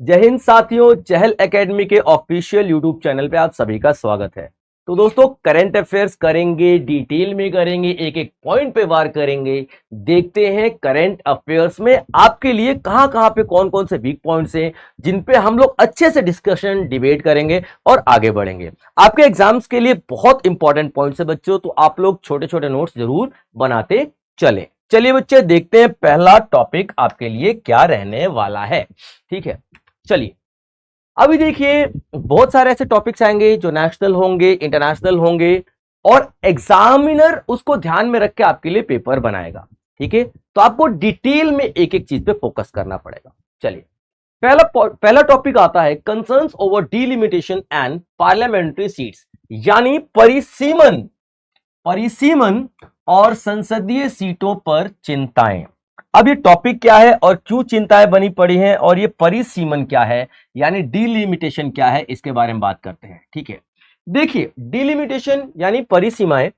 जय हिंद साथियों, चहल एकेडमी के ऑफिशियल यूट्यूब चैनल पे आप सभी का स्वागत है। तो दोस्तों, करंट अफेयर्स करेंगे, डिटेल में करेंगे, एक एक पॉइंट पे वार करेंगे। देखते हैं करंट अफेयर्स में आपके लिए कहां कहां पे कौन कौन से वीक पॉइंट्स हैं जिन पे हम लोग अच्छे से डिस्कशन डिबेट करेंगे और आगे बढ़ेंगे। आपके एग्जाम्स के लिए बहुत इंपॉर्टेंट पॉइंट्स है बच्चों, तो आप लोग छोटे छोटे नोट्स जरूर बनाते चले। चलिए बच्चे, देखते हैं पहला टॉपिक आपके लिए क्या रहने वाला है। ठीक है, चलिए अभी देखिए, बहुत सारे ऐसे टॉपिक्स आएंगे जो नेशनल होंगे, इंटरनेशनल होंगे, और एग्जामिनर उसको ध्यान में रख के आपके लिए पेपर बनाएगा। ठीक है, तो आपको डिटेल में एक एक चीज पे फोकस करना पड़ेगा। चलिए, पहला टॉपिक आता है concerns over delimitation and parliamentary seats, यानी परिसीमन परिसीमन और संसदीय सीटों पर चिंताएं। अब ये टॉपिक क्या है और क्यों चिंताएं बनी पड़ी हैं, और ये परिसीमन क्या है यानी डिलिमिटेशन क्या है, इसके बारे में बात करते हैं। ठीक है, देखिए, डिलिमिटेशन यानी परिसीमाएं,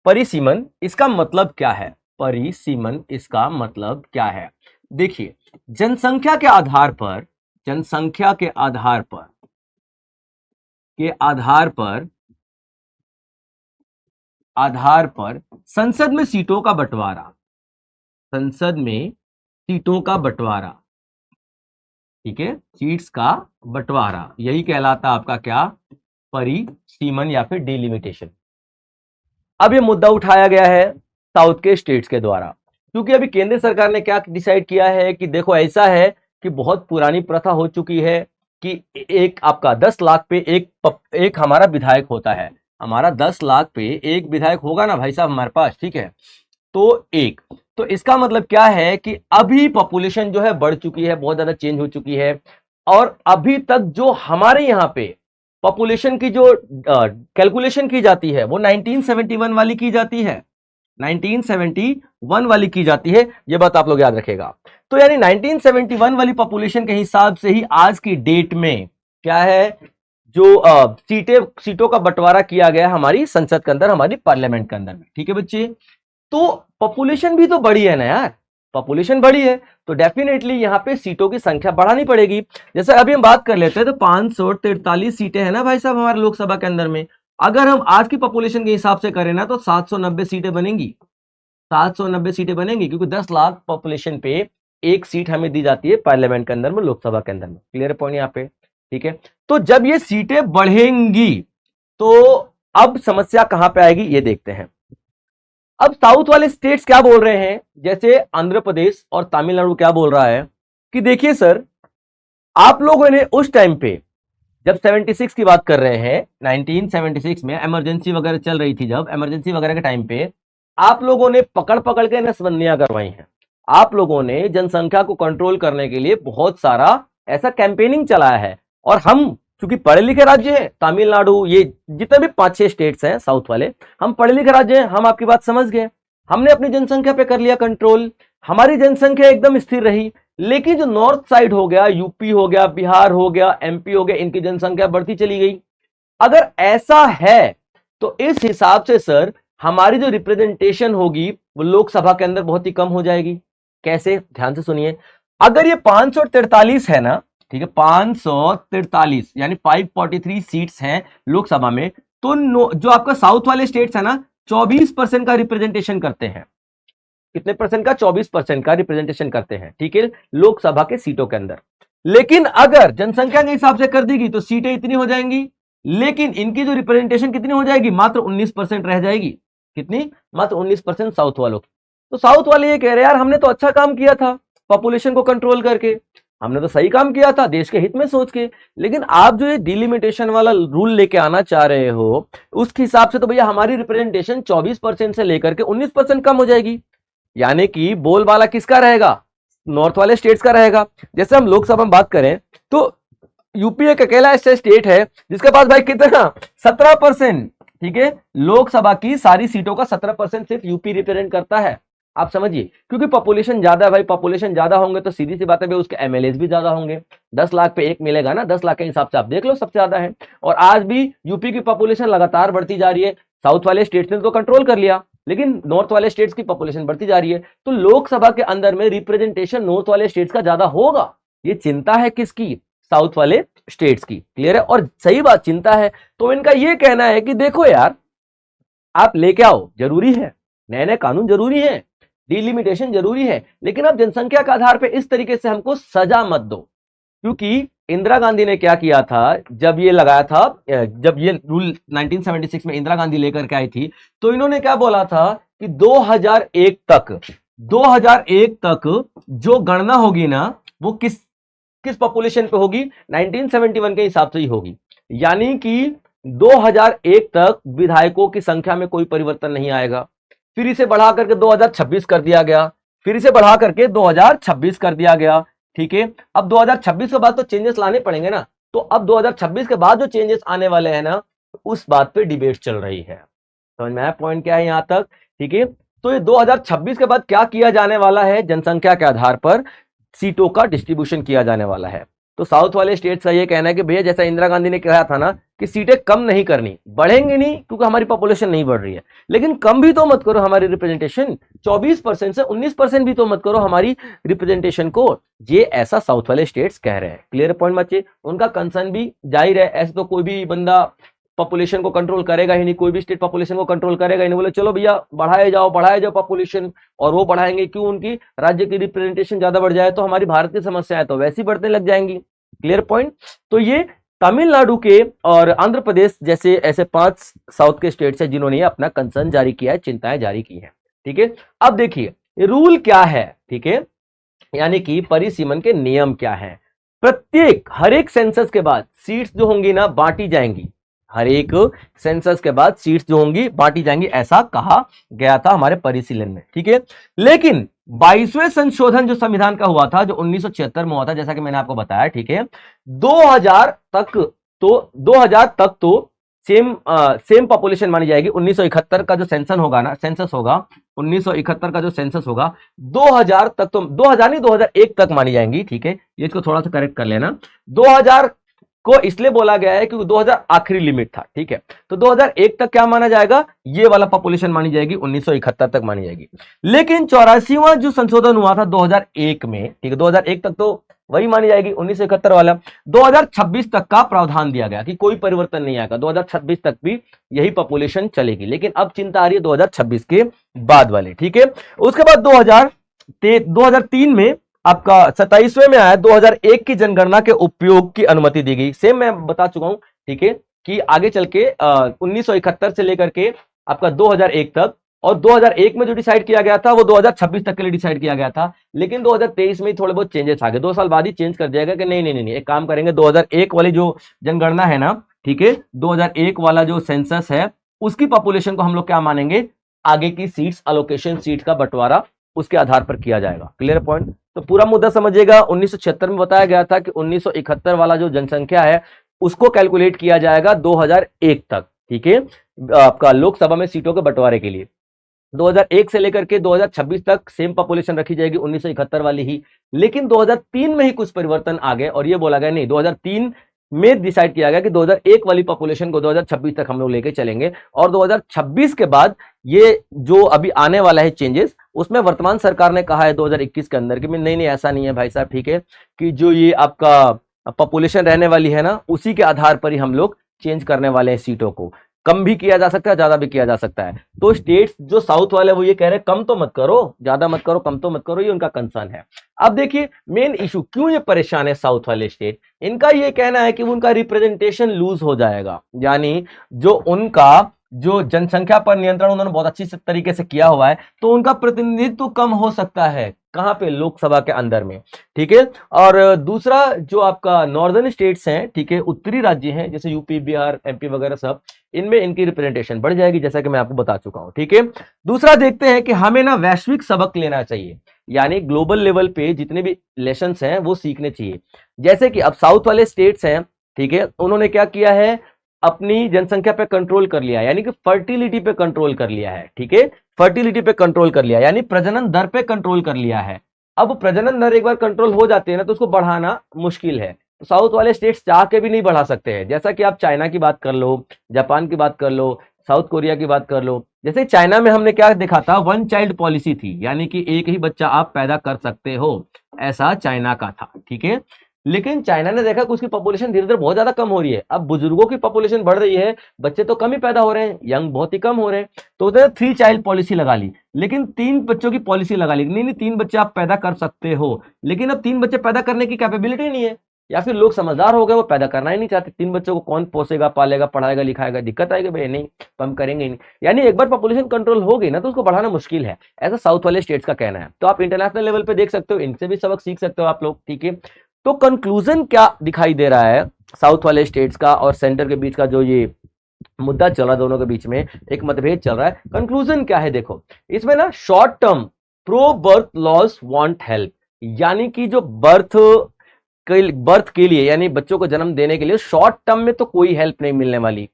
परिसीमन इसका मतलब क्या है? परिसीमन इसका मतलब क्या है? देखिए, जनसंख्या के आधार पर, जनसंख्या के आधार पर संसद में सीटों का बंटवारा, संसद में सीटों का बंटवारा, ठीक है, सीट्स का बंटवारा, यही कहलाता आपका क्या? परिसीमन या फिर डिलिमिटेशन। अब ये मुद्दा उठाया गया है साउथ के स्टेट्स के द्वारा, क्योंकि अभी केंद्र सरकार ने क्या डिसाइड किया है कि देखो, ऐसा है कि बहुत पुरानी प्रथा हो चुकी है कि एक आपका 10 लाख पे एक हमारा विधायक होता है। हमारा 10 लाख पे एक विधायक होगा ना भाई साहब हमारे पास, ठीक है, तो एक, तो इसका मतलब क्या है कि अभी पॉपुलेशन जो है बढ़ चुकी है, बहुत ज्यादा चेंज हो चुकी है, और अभी तक जो हमारे यहाँ पे पॉपुलेशन की जो कैलकुलेशन की जाती है वो 1971 वाली की जाती है, 1971 वाली की जाती है। ये बात आप लोग याद रखेगा। तो यानी 1971 वाली पॉपुलेशन के हिसाब से ही आज की डेट में क्या है, जो सीटों का बंटवारा किया गया हमारी संसद के अंदर, हमारी पार्लियामेंट के अंदर में। ठीक है बच्चे, तो पॉपुलेशन भी तो बढ़ी है ना यार, पॉपुलेशन बढ़ी है तो डेफिनेटली यहां पे सीटों की संख्या बढ़ानी पड़ेगी। जैसे अभी हम बात कर लेते हैं तो 543 सीटें हैं ना भाई साहब हमारे लोकसभा के अंदर में। अगर हम आज की पॉपुलेशन के हिसाब से करें ना तो 790 सीटें बनेंगी, 790 सीटें बनेंगी, क्योंकि 10 लाख पॉपुलेशन पे एक सीट हमें दी जाती है पार्लियामेंट के अंदर में, लोकसभा के अंदर में। क्लियर पॉइंट यहाँ पे? ठीक है, तो जब ये सीटें बढ़ेंगी तो अब समस्या कहां पे आएगी ये देखते हैं। अब साउथ वाले स्टेट्स क्या बोल रहे हैं, जैसे आंध्र प्रदेश और तमिलनाडु क्या बोल रहा है कि देखिए सर, आप लोगों ने उस टाइम पे जब 76 की बात कर रहे हैं, 1976 में इमरजेंसी वगैरह चल रही थी, जब इमरजेंसी वगैरह के टाइम पे आप लोगों ने पकड़ पकड़ के नसबंदियां करवाई हैं। आप लोगों ने जनसंख्या को कंट्रोल करने के लिए बहुत सारा ऐसा कैंपेनिंग चलाया है, और हम चूंकि पढ़े लिखे राज्य है, तमिलनाडु, ये जितने भी 5-6 स्टेट्स हैं साउथ वाले, हम पढ़े लिखे राज्य हैं, हम आपकी बात समझ गए, हमने अपनी जनसंख्या पे कर लिया कंट्रोल, हमारी जनसंख्या एकदम स्थिर रही। लेकिन जो नॉर्थ साइड हो गया, यूपी हो गया, बिहार हो गया, एमपी हो गया, इनकी जनसंख्या बढ़ती चली गई। अगर ऐसा है तो इस हिसाब से सर हमारी जो रिप्रेजेंटेशन होगी वो लोकसभा के अंदर बहुत ही कम हो जाएगी। कैसे? ध्यान से सुनिए, अगर ये 543 है ना, ठीक है, 543 यानी 543 सीट्स हैं लोकसभा में, तो जो आपका साउथ वाले स्टेट्स है ना, 24% का रिप्रेजेंटेशन करते हैं। कितने परसेंट का? 24% का रिप्रेजेंटेशन करते हैं, ठीक है, लोकसभा के सीटों के अंदर। लेकिन अगर जनसंख्या के हिसाब से कर देगी तो सीटें इतनी हो जाएंगी, लेकिन इनकी जो रिप्रेजेंटेशन कितनी हो जाएगी? मात्र 19% रह जाएगी। कितनी? मात्र 19% साउथ वालों की। तो साउथ वाले ये कह रहे हैं यार, हमने तो अच्छा काम किया था पॉपुलेशन को कंट्रोल करके, हमने तो सही काम किया था देश के हित में सोच के, लेकिन आप जो ये डिलिमिटेशन वाला रूल लेके आना चाह रहे हो, उसके हिसाब से तो भैया हमारी रिप्रेजेंटेशन 24% से लेकर के 19% कम हो जाएगी। यानी कि बोलबाला किसका रहेगा? नॉर्थ वाले स्टेट्स का रहेगा। जैसे हम लोकसभा में बात करें तो यूपी एक अकेला ऐसा स्टेट है जिसके पास भाई कितना? 17%। ठीक है, लोकसभा की सारी सीटों का 17% सिर्फ यूपी रिप्रेजेंट करता है। आप समझिए, क्योंकि पॉपुलेशन ज्यादा है भाई, पॉपुलेशन ज्यादा होंगे तो सीधी सी बात है भाई, उसके एमएलए भी ज्यादा होंगे। 10 लाख पे एक मिलेगा ना, 10 लाख के हिसाब से आप देख लो, सबसे ज्यादा है। और आज भी यूपी की पॉपुलेशन लगातार बढ़ती जा रही है। साउथ वाले स्टेट्स ने तो कंट्रोल कर लिया, लेकिन नॉर्थ वाले स्टेट्स की पॉपुलेशन बढ़ती जा रही है, तो लोकसभा के अंदर में रिप्रेजेंटेशन नॉर्थ वाले स्टेट्स का ज्यादा होगा। ये चिंता है किसकी? साउथ वाले स्टेट्स की। क्लियर है? और सही बात, चिंता है तो इनका ये कहना है कि देखो यार, आप लेके आओ, जरूरी है, नए नए कानून जरूरी है, डिलिमिटेशन जरूरी है, लेकिन आप जनसंख्या के आधार पे इस तरीके से हमको सजा मत दो। क्योंकि इंदिरा गांधी ने क्या किया था, जब ये लगाया था, जब ये रूल 1976 में इंदिरा गांधी लेकर के आई थी, तो इन्होंने क्या बोला था कि 2001 तक जो गणना होगी ना, वो किस पॉपुलेशन पे होगी, 1971 के हिसाब से ही होगी। यानी कि 2001 तक विधायकों की संख्या में कोई परिवर्तन नहीं आएगा। फिर इसे बढ़ा करके 2026 कर दिया गया, फिर इसे बढ़ा करके 2026 कर दिया गया। ठीक है, अब 2026 के बाद तो चेंजेस लाने पड़ेंगे ना, तो अब 2026 के बाद जो चेंजेस आने वाले हैं ना, उस बात पे डिबेट चल रही है। समझ में आया पॉइंट क्या है यहां तक? ठीक है, तो ये 2026 के बाद क्या किया जाने वाला है, जनसंख्या के आधार पर सीटों का डिस्ट्रीब्यूशन किया जाने वाला है। तो साउथ वाले स्टेट्स का ये कहना है कि भैया, जैसा इंदिरा गांधी ने कहा था ना कि सीटें कम नहीं करनी, बढ़ेंगे नहीं क्योंकि हमारी पॉपुलेशन नहीं बढ़ रही है, लेकिन कम भी तो मत करो हमारी रिप्रेजेंटेशन, 24% से 19% भी तो मत करो हमारी रिप्रेजेंटेशन को। ये ऐसा साउथ वाले स्टेट्स कह रहे हैं। क्लियर पॉइंट बच्चे? उनका कंसर्न भी जाहिर है, ऐसे तो कोई भी बंदा पॉपुलेशन को कंट्रोल करेगा ही नहीं, कोई भी स्टेट पॉपुलेशन को कंट्रोल करेगा ही नहीं। बोले चलो भैया बढ़ाए जाओ पॉपुलेशन, और वो बढ़ाएंगे क्यों, उनकी राज्य की रिप्रेजेंटेशन ज्यादा बढ़ जाए तो हमारी भारत की समस्याएं तो वैसी बढ़ने लग जाएंगी। Clear point? तो ये तमिलनाडु के और आंध्र प्रदेश जैसे ऐसे 5 साउथ के स्टेट्स हैं जिन्होंने अपना कंसर्न जारी किया है, चिंताएं जारी की है। ठीक है, अब देखिए रूल क्या है। ठीक है, यानी कि परिसीमन के नियम क्या है। हर एक सेंसस के बाद सीट्स जो होंगी ना बांटी जाएंगी, हर एक सेंसस के बाद सीट्स जो होंगी बांटी जाएंगी, ऐसा कहा गया था हमारे परिशीलन में। ठीक है, लेकिन 22वें संशोधन जो संविधान का हुआ था, जो 1976 में हुआ था, जैसा कि मैंने आपको बताया, ठीक है, 2000 तक तो सेम पॉपुलेशन मानी जाएगी। 1971 का जो सेंसन होगा ना, सेंसस होगा 1971 का जो सेंसस होगा, 2000 तक तो 2000 नहीं 2001 तक मानी जाएंगी। ठीक है, ये इसको थोड़ा सा करेक्ट कर लेना। 2000 को इसलिए बोला गया है क्योंकि 2000 आखिरी लिमिट था। ठीक है, तो 2001 तक क्या माना जाएगा, ये वाला पॉपुलेशन मानी जाएगी, 1971 तक मानी जाएगी। लेकिन 84वां जो संशोधन हुआ था 2001 में, ठीक है, 2001 तक तो वही मानी जाएगी 1971 वाला। 2026 तक का प्रावधान दिया गया कि कोई परिवर्तन नहीं आएगा, 2026 तक भी यही पॉपुलेशन चलेगी। लेकिन अब चिंता आ रही है 2026 के बाद वाले। ठीक है, उसके बाद 2003 में आपका 27वें में आया 2001 की जनगणना के उपयोग की अनुमति दी गई। सेम मैं बता चुका हूं, ठीक है, कि आगे चल के 1971 से लेकर के आपका 2001 तक, और 2001 में जो डिसाइड किया गया था वो 2026 तक के लिए डिसाइड किया गया था। लेकिन 2023 में थोड़े बहुत चेंजेस आ गए, 2 साल बाद ही चेंज कर दिया गया कि नहीं, एक काम करेंगे, 2001 वाली जो जनगणना है ना, ठीक है, 2001 वाला जो सेंसस है उसकी पॉपुलेशन को हम लोग क्या मानेंगे, आगे की सीट्स अलोकेशन, सीट का बंटवारा उसके आधार पर किया जाएगा। Clear point? तो पूरा मुद्दा समझिएगा। 1976 में बताया गया था कि 1971 वाला जो जनसंख्या है उसको कैलकुलेट किया जाएगा 2001 तक। ठीक है, आपका लोकसभा में सीटों के बंटवारे के लिए 2001 से लेकर के 2026 तक सेम पॉपुलेशन रखी जाएगी, 1971 वाली ही। लेकिन 2003 में ही कुछ परिवर्तन आ गए और ये बोला गया नहीं, 2003 में डिसाइड किया गया कि 2001 वाली पॉपुलेशन को 2026 तक हम लोग लेके चलेंगे, और 2026 के बाद ये जो अभी आने वाला है चेंजेस, उसमें वर्तमान सरकार ने कहा है 2021 के अंदर कि नहीं ऐसा नहीं है भाई साहब, ठीक है, कि जो ये आपका पॉपुलेशन रहने वाली है ना, उसी के आधार पर ही हम लोग चेंज करने वाले हैं सीटों को। कम भी किया जा सकता है, ज्यादा भी किया जा सकता है। तो स्टेट्स जो साउथ वाले वो ये कह रहे हैं कम तो मत करो, ज्यादा मत करो, कम तो मत करो, ये उनका कंसर्न है। अब देखिए मेन इशू क्यों ये परेशान है साउथ वाले स्टेट, इनका ये कहना है कि उनका रिप्रेजेंटेशन लूज हो जाएगा। यानी जो उनका जो जनसंख्या पर नियंत्रण उन्होंने बहुत अच्छी तरीके से किया हुआ है, तो उनका प्रतिनिधित्व कम हो सकता है। कहां पे? लोकसभा के अंदर में। ठीक है, और दूसरा जो आपका नॉर्दर्न स्टेट्स हैं, ठीक है, उत्तरी राज्य हैं जैसे यूपी, बिहार, एमपी वगैरह सब, इनमें इनकी रिप्रेजेंटेशन बढ़ जाएगी, जैसा कि मैं आपको बता चुका हूं। ठीक है, दूसरा देखते हैं कि हमें ना वैश्विक सबक लेना चाहिए, यानी ग्लोबल लेवल पे जितने भी लेसन्स हैं वो सीखने चाहिए। जैसे कि अब साउथ वाले स्टेट्स हैं, ठीक है, उन्होंने क्या किया है, अपनी जनसंख्या पे कंट्रोल कर लिया, यानी कि फर्टिलिटी पे कंट्रोल कर लिया है। ठीक है, फर्टिलिटी पे कंट्रोल कर लिया, यानी प्रजनन दर पे कंट्रोल कर लिया है। अब प्रजनन दर एक बार कंट्रोल हो जाते हैं ना, तो उसको बढ़ाना मुश्किल है। तो साउथ वाले स्टेट्स चाह के भी नहीं बढ़ा सकते हैं। जैसा कि आप चाइना की बात कर लो, जापान की बात कर लो, साउथ कोरिया की बात कर लो। जैसे चाइना में हमने क्या देखा था, 1 चाइल्ड पॉलिसी थी, यानी कि एक ही बच्चा आप पैदा कर सकते हो, ऐसा चाइना का था। ठीक है, लेकिन चाइना ने देखा कि उसकी पॉपुलेशन धीरे धीरे बहुत ज्यादा कम हो रही है, अब बुजुर्गों की पॉपुलेशन बढ़ रही है, बच्चे तो कम ही पैदा हो रहे हैं, यंग बहुत ही कम हो रहे हैं, तो उसने 3 चाइल्ड पॉलिसी लगा ली, लेकिन 3 बच्चों की पॉलिसी लगा ली, नहीं नहीं 3 बच्चे आप पैदा कर सकते हो, लेकिन अब 3 बच्चे पैदा करने की कैपेबिलिटी नहीं है, या फिर लोग समझदार हो गए, वो पैदा करना ही नहीं चाहते, 3 बच्चों को कौन पोसेगा, पालेगा, पढ़ाएगा, लिखाएगा, दिक्कत आएगी भाई, नहीं तो हम करेंगे ही नहीं। यानी एक बार पॉपुलेशन कंट्रोल हो गई ना तो उसको बढ़ाना मुश्किल है, ऐसा साउथ वाले स्टेट्स का कहना है। तो आप इंटरनेशनल लेवल पे देख सकते हो, इनसे भी सबक सीख सकते हो आप लोग, ठीक है। तो कंक्लूजन क्या दिखाई दे रहा है साउथ वाले स्टेट्स का और सेंटर के बीच का, जो ये मुद्दा चल रहा है, दोनों के बीच में एक मतभेद चल रहा है, कंक्लूजन क्या है देखो, इसमें ना short term pro birth laws won't help, यानी कि जो बर्थ के लिए यानी बच्चों को जन्म देने के लिए शॉर्ट टर्म में तो कोई हेल्प नहीं मिलने वाली,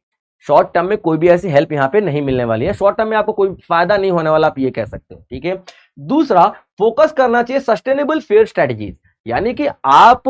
शॉर्ट टर्म में कोई भी ऐसी हेल्प यहाँ पे नहीं मिलने वाली है, शॉर्ट टर्म में आपको कोई फायदा नहीं होने वाला, आप ये कह सकते हो, ठीक है। दूसरा, फोकस करना चाहिए सस्टेनेबल फेयर स्ट्रेटजीज, यानी कि आप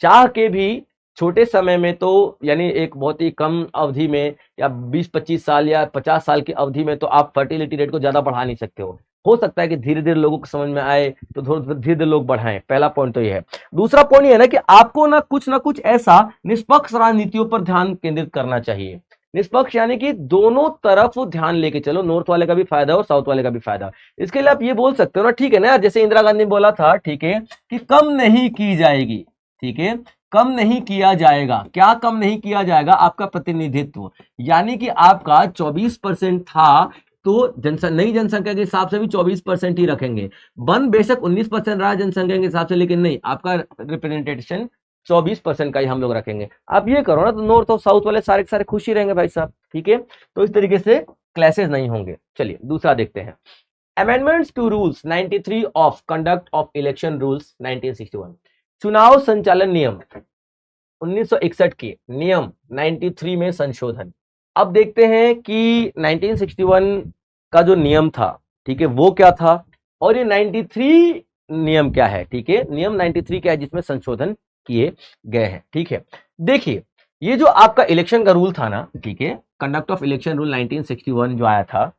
चाह के भी छोटे समय में तो यानी एक बहुत ही कम अवधि में या 20-25 साल या 50 साल की अवधि में तो आप फर्टिलिटी रेट को ज्यादा बढ़ा नहीं सकते हो सकता है कि धीरे धीरे लोगों को समझ में आए तो धीरे धीरे लोग बढ़ाएं, पहला पॉइंट तो ये है। दूसरा पॉइंट ये है ना कि आपको ना कुछ ऐसा निष्पक्ष रणनीतियों पर ध्यान केंद्रित करना चाहिए, निष्पक्ष यानी कि दोनों तरफ ध्यान लेके चलो, नॉर्थ वाले का भी फायदा और साउथ वाले का भी फायदा। इसके लिए आप ये बोल सकते हो ना, ठीक है ना, जैसे इंदिरा गांधी ने बोला था, ठीक है, कि कम नहीं की जाएगी, ठीक है, कम नहीं किया जाएगा, क्या कम नहीं किया जाएगा, आपका प्रतिनिधित्व, यानी कि आपका 24% था तो नई जनसंख्या के हिसाब से भी 24% ही रखेंगे, वन बेशक 19% रहा जनसंख्या के हिसाब से, लेकिन नहीं, आपका रिप्रेजेंटेशन 24% का ही हम लोग रखेंगे। आप ये करो ना तो नॉर्थ और साउथ वाले सारे के सारे खुश ही रहेंगे भाई साहब, ठीक है। तो इस तरीके से क्लैशेस नहीं होंगे। चलिए दूसरा देखते हैं, amendments to rules 93 of conduct of election rules 1961, चुनाव संचालन नियम 1961 के नियम 93 में संशोधन। अब देखते हैं कि 1961 का जो नियम था, ठीक है, वो क्या था और ये 93 नियम क्या है, ठीक है, नियम 93 क्या है जिसमें संशोधन किए गए हैं, ठीक है। देखिए ये जो आपका इलेक्शन का रूल था ना, ठीक है, कंडक्ट ऑफ इलेक्शन रूल 1961 जो आया था,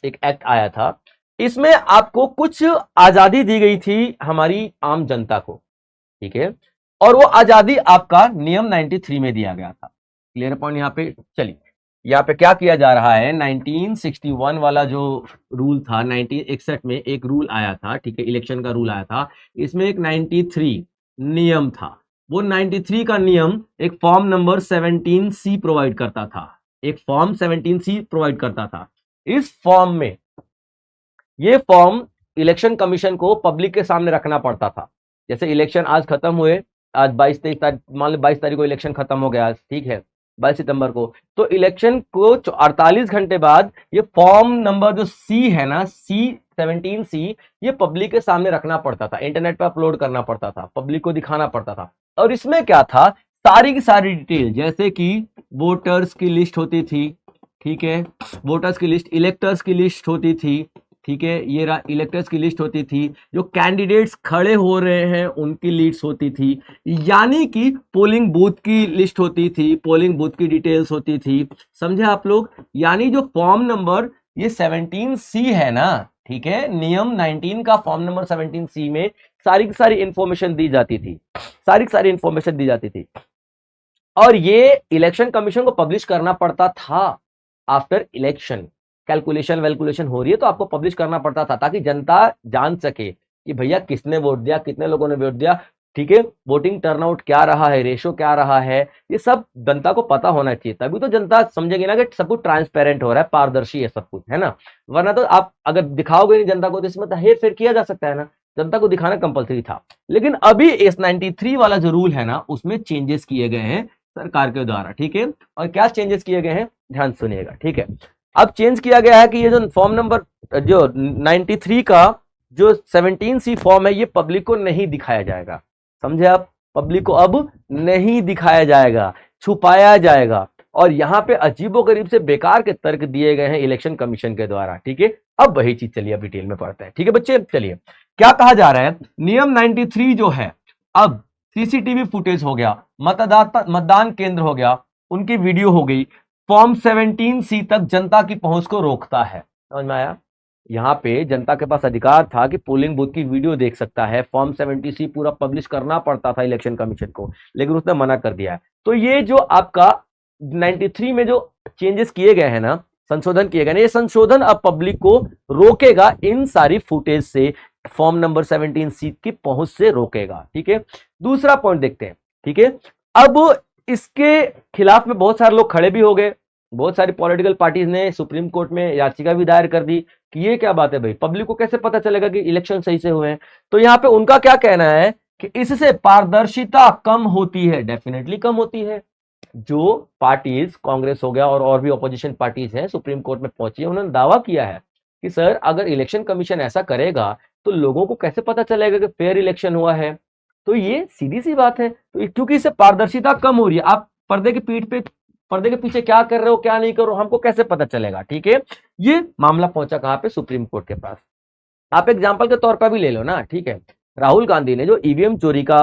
एक एक्ट आया था, इसमें आपको कुछ आजादी दी गई थी हमारी आम जनता को, ठीक है, और वो आजादी आपका नियम 93 में दिया गया था। क्लियर पॉइंट यहाँ पे। चलिए यहाँ पे क्या किया जा रहा है, 1961 वाला जो रूल था, 1961 में एक रूल आया था, ठीक है, इलेक्शन का रूल आया था, इसमें एक 93 नियम था, वो 93 का नियम एक फॉर्म नंबर 17C प्रोवाइड करता था, एक फॉर्म 17C प्रोवाइड करता था। इस फॉर्म में, ये फॉर्म इलेक्शन कमीशन को पब्लिक के सामने रखना पड़ता था, जैसे इलेक्शन आज खत्म हुए, आज 22-23 तारीख, मान लो 22 तारीख को इलेक्शन खत्म हो गया आज, ठीक है, 22 सितंबर को, तो इलेक्शन को 48 घंटे बाद ये फॉर्म नंबर जो सी है ना, C17C, ये पब्लिक के सामने रखना पड़ता था, इंटरनेट पर अपलोड करना पड़ता था, पब्लिक को दिखाना पड़ता था। और इसमें क्या था, सारी की सारी डिटेल, जैसे कि वोटर्स की लिस्ट होती थी, ठीक है, वोटर्स की लिस्ट, इलेक्टर्स की लिस्ट होती थी, ठीक है, ये इलेक्टर्स की लिस्ट होती थी, जो कैंडिडेट्स खड़े हो रहे हैं उनकी लिस्ट होती थी, यानी कि पोलिंग बूथ की लिस्ट होती थी, पोलिंग बूथ की डिटेल्स होती थी, समझे आप लोग। यानी जो फॉर्म नंबर ये 17C है ना, ठीक है, नियम 19 का फॉर्म नंबर 17C में सारी की सारी इंफॉर्मेशन दी जाती थी, सारी की सारी इंफॉर्मेशन दी जाती थी, और ये इलेक्शन कमीशन को पब्लिश करना पड़ता था आफ्टर इलेक्शन। कैलकुलेशन वैल्कुलेशन हो रही है तो आपको पब्लिश करना पड़ता था, ताकि जनता जान सके कि भैया किसने वोट दिया, कितने लोगों ने वोट दिया, ठीक है, वोटिंग टर्नआउट क्या रहा है, रेशो क्या रहा है, ये सब जनता को पता होना चाहिए, तभी तो जनता समझेगी ना कि सब कुछ ट्रांसपेरेंट हो रहा है, पारदर्शी है सब कुछ, है ना। वरना तो आप अगर दिखाओगे नहीं जनता को तो इसमें हेर फेर किया जा सकता है ना, जनता को दिखाना कंपलसरी था। लेकिन अभी इस 93 वाला जो रूल है ना, उसमें चेंजेस किए गए हैं सरकार के द्वारा, ठीक है। और क्या चेंजेस किए गए हैं, ध्यान सुनिएगा, ठीक है। अब चेंज किया गया है कि ये जो फॉर्म नंबर जो 93 का जो 17C फॉर्म है, ये पब्लिक को नहीं दिखाया जाएगा, समझे आप, पब्लिक को अब नहीं दिखाया जाएगा, छुपाया जाएगा। और यहाँ पे अजीबोगरीब से बेकार के तर्क दिए गए हैं इलेक्शन कमीशन के द्वारा, ठीक है। अब वही चीज चलिए अब डिटेल में पढ़ते हैं, ठीक है बच्चे। चलिए क्या कहा जा रहा है, नियम 93 जो है, अब सीसीटीवी फुटेज हो गया, मतदान केंद्र हो गया, उनकी वीडियो हो गई, फॉर्म 17C तक जनता की पहुंच को रोकता है, समझ में आया। यहाँ पे जनता के पास अधिकार था कि पोलिंग बूथ की वीडियो देख सकता है, फॉर्म 70C पूरा पब्लिश करना पड़ता था इलेक्शन कमीशन को, लेकिन उसने मना कर दिया है। तो ये जो आपका 93 में जो चेंजेस किए गए हैं ना, संशोधन किए गए ना, ये संशोधन अब पब्लिक को रोकेगा इन सारी फुटेज से, फॉर्म नंबर 17C की पहुंच से रोकेगा। ठीक है, दूसरा पॉइंट देखते हैं। ठीक है, अब इसके खिलाफ में बहुत सारे लोग खड़े भी हो गए, बहुत सारी पॉलिटिकल पार्टीज ने सुप्रीम कोर्ट में याचिका भी दायर कर दी कि ये क्या बात है भाई, पब्लिक को कैसे पता चलेगा कि इलेक्शन सही से हुए हैं। तो यहां पे उनका क्या कहना है कि इससे पारदर्शिता कम होती है, डेफिनेटली कम होती है। जो पार्टीज, कांग्रेस हो गया और भी ऑपोजिशन पार्टीज हैं, सुप्रीम कोर्ट में पहुंची है, उन्होंने दावा किया है कि सर अगर इलेक्शन कमीशन ऐसा करेगा तो लोगों को कैसे पता चलेगा कि फेयर इलेक्शन हुआ है। तो ये सीधी सी बात है, तो क्योंकि इससे पारदर्शिता कम हो रही है, आप पर्दे की पीठ पे, पर्दे के पीछे क्या कर रहे हो क्या नहीं कर रहे हो हमको कैसे पता चलेगा। ठीक है, ये मामला पहुंचा कहां पे, सुप्रीम कोर्ट के पास। आप एग्जाम्पल के तौर पर भी ले लो ना। ठीक है, राहुल गांधी ने जो ईवीएम चोरी का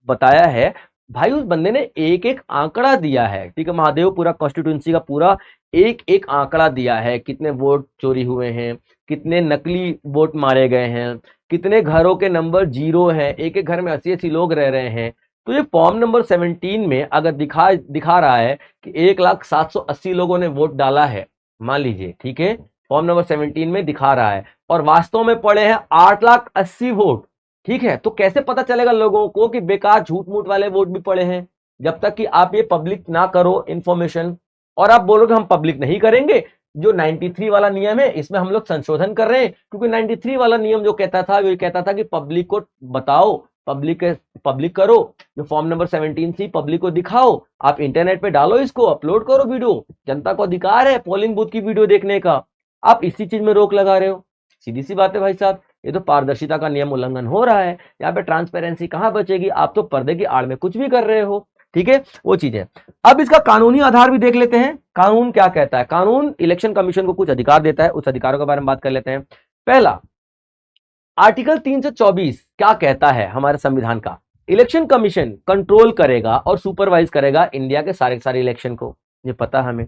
बताया है, भाई उस बंदे ने एक एक आंकड़ा दिया है। ठीक है, महादेवपुरा कॉन्स्टिट्यूंसी का पूरा एक एक आंकड़ा दिया है, कितने वोट चोरी हुए हैं, कितने नकली वोट मारे गए हैं, कितने घरों के नंबर जीरो हैं, एक एक घर में 80-80 लोग रह रहे हैं। तो ये फॉर्म नंबर 17 में अगर दिखा रहा है कि 1,780 लोगों ने वोट डाला है, मान लीजिए। ठीक है, फॉर्म नंबर 17 में दिखा रहा है, और वास्तव में पड़े हैं 8,80,000 वोट। ठीक है, तो कैसे पता चलेगा लोगों को कि बेकार झूठ मूठ वाले वोट भी पड़े हैं, जब तक कि आप ये पब्लिक ना करो इंफॉर्मेशन। और आप बोलोगे हम पब्लिक नहीं करेंगे, जो 93 वाला नियम है इसमें हम लोग संशोधन कर रहे हैं, क्योंकि 93 वाला नियम जो कहता था, वो कहता था कि पब्लिक को बताओ, पब्लिक करो, जो फॉर्म नंबर 17C पब्लिक को दिखाओ, आप इंटरनेट पे डालो, इसको अपलोड करो वीडियो, जनता को अधिकार है पोलिंग बूथ की वीडियो देखने का। आप इसी चीज में रोक लगा रहे हो, सीधी सी बात है भाई साहब, ये तो पारदर्शिता का नियम उल्लंघन हो रहा है। यहाँ पे ट्रांसपेरेंसी कहां बचेगी, आप तो पर्दे की आड़ में कुछ भी कर रहे हो। ठीक है, वो चीज है। अब इसका कानूनी आधार भी देख लेते हैं, कानून क्या कहता है। कानून इलेक्शन कमीशन को कुछ अधिकार देता है, उस अधिकारों के बारे में बात कर लेते हैं। पहला, आर्टिकल 324 क्या कहता है हमारे संविधान का, इलेक्शन कमीशन कंट्रोल करेगा और सुपरवाइज करेगा इंडिया के सारे इलेक्शन को, ये पता हमें।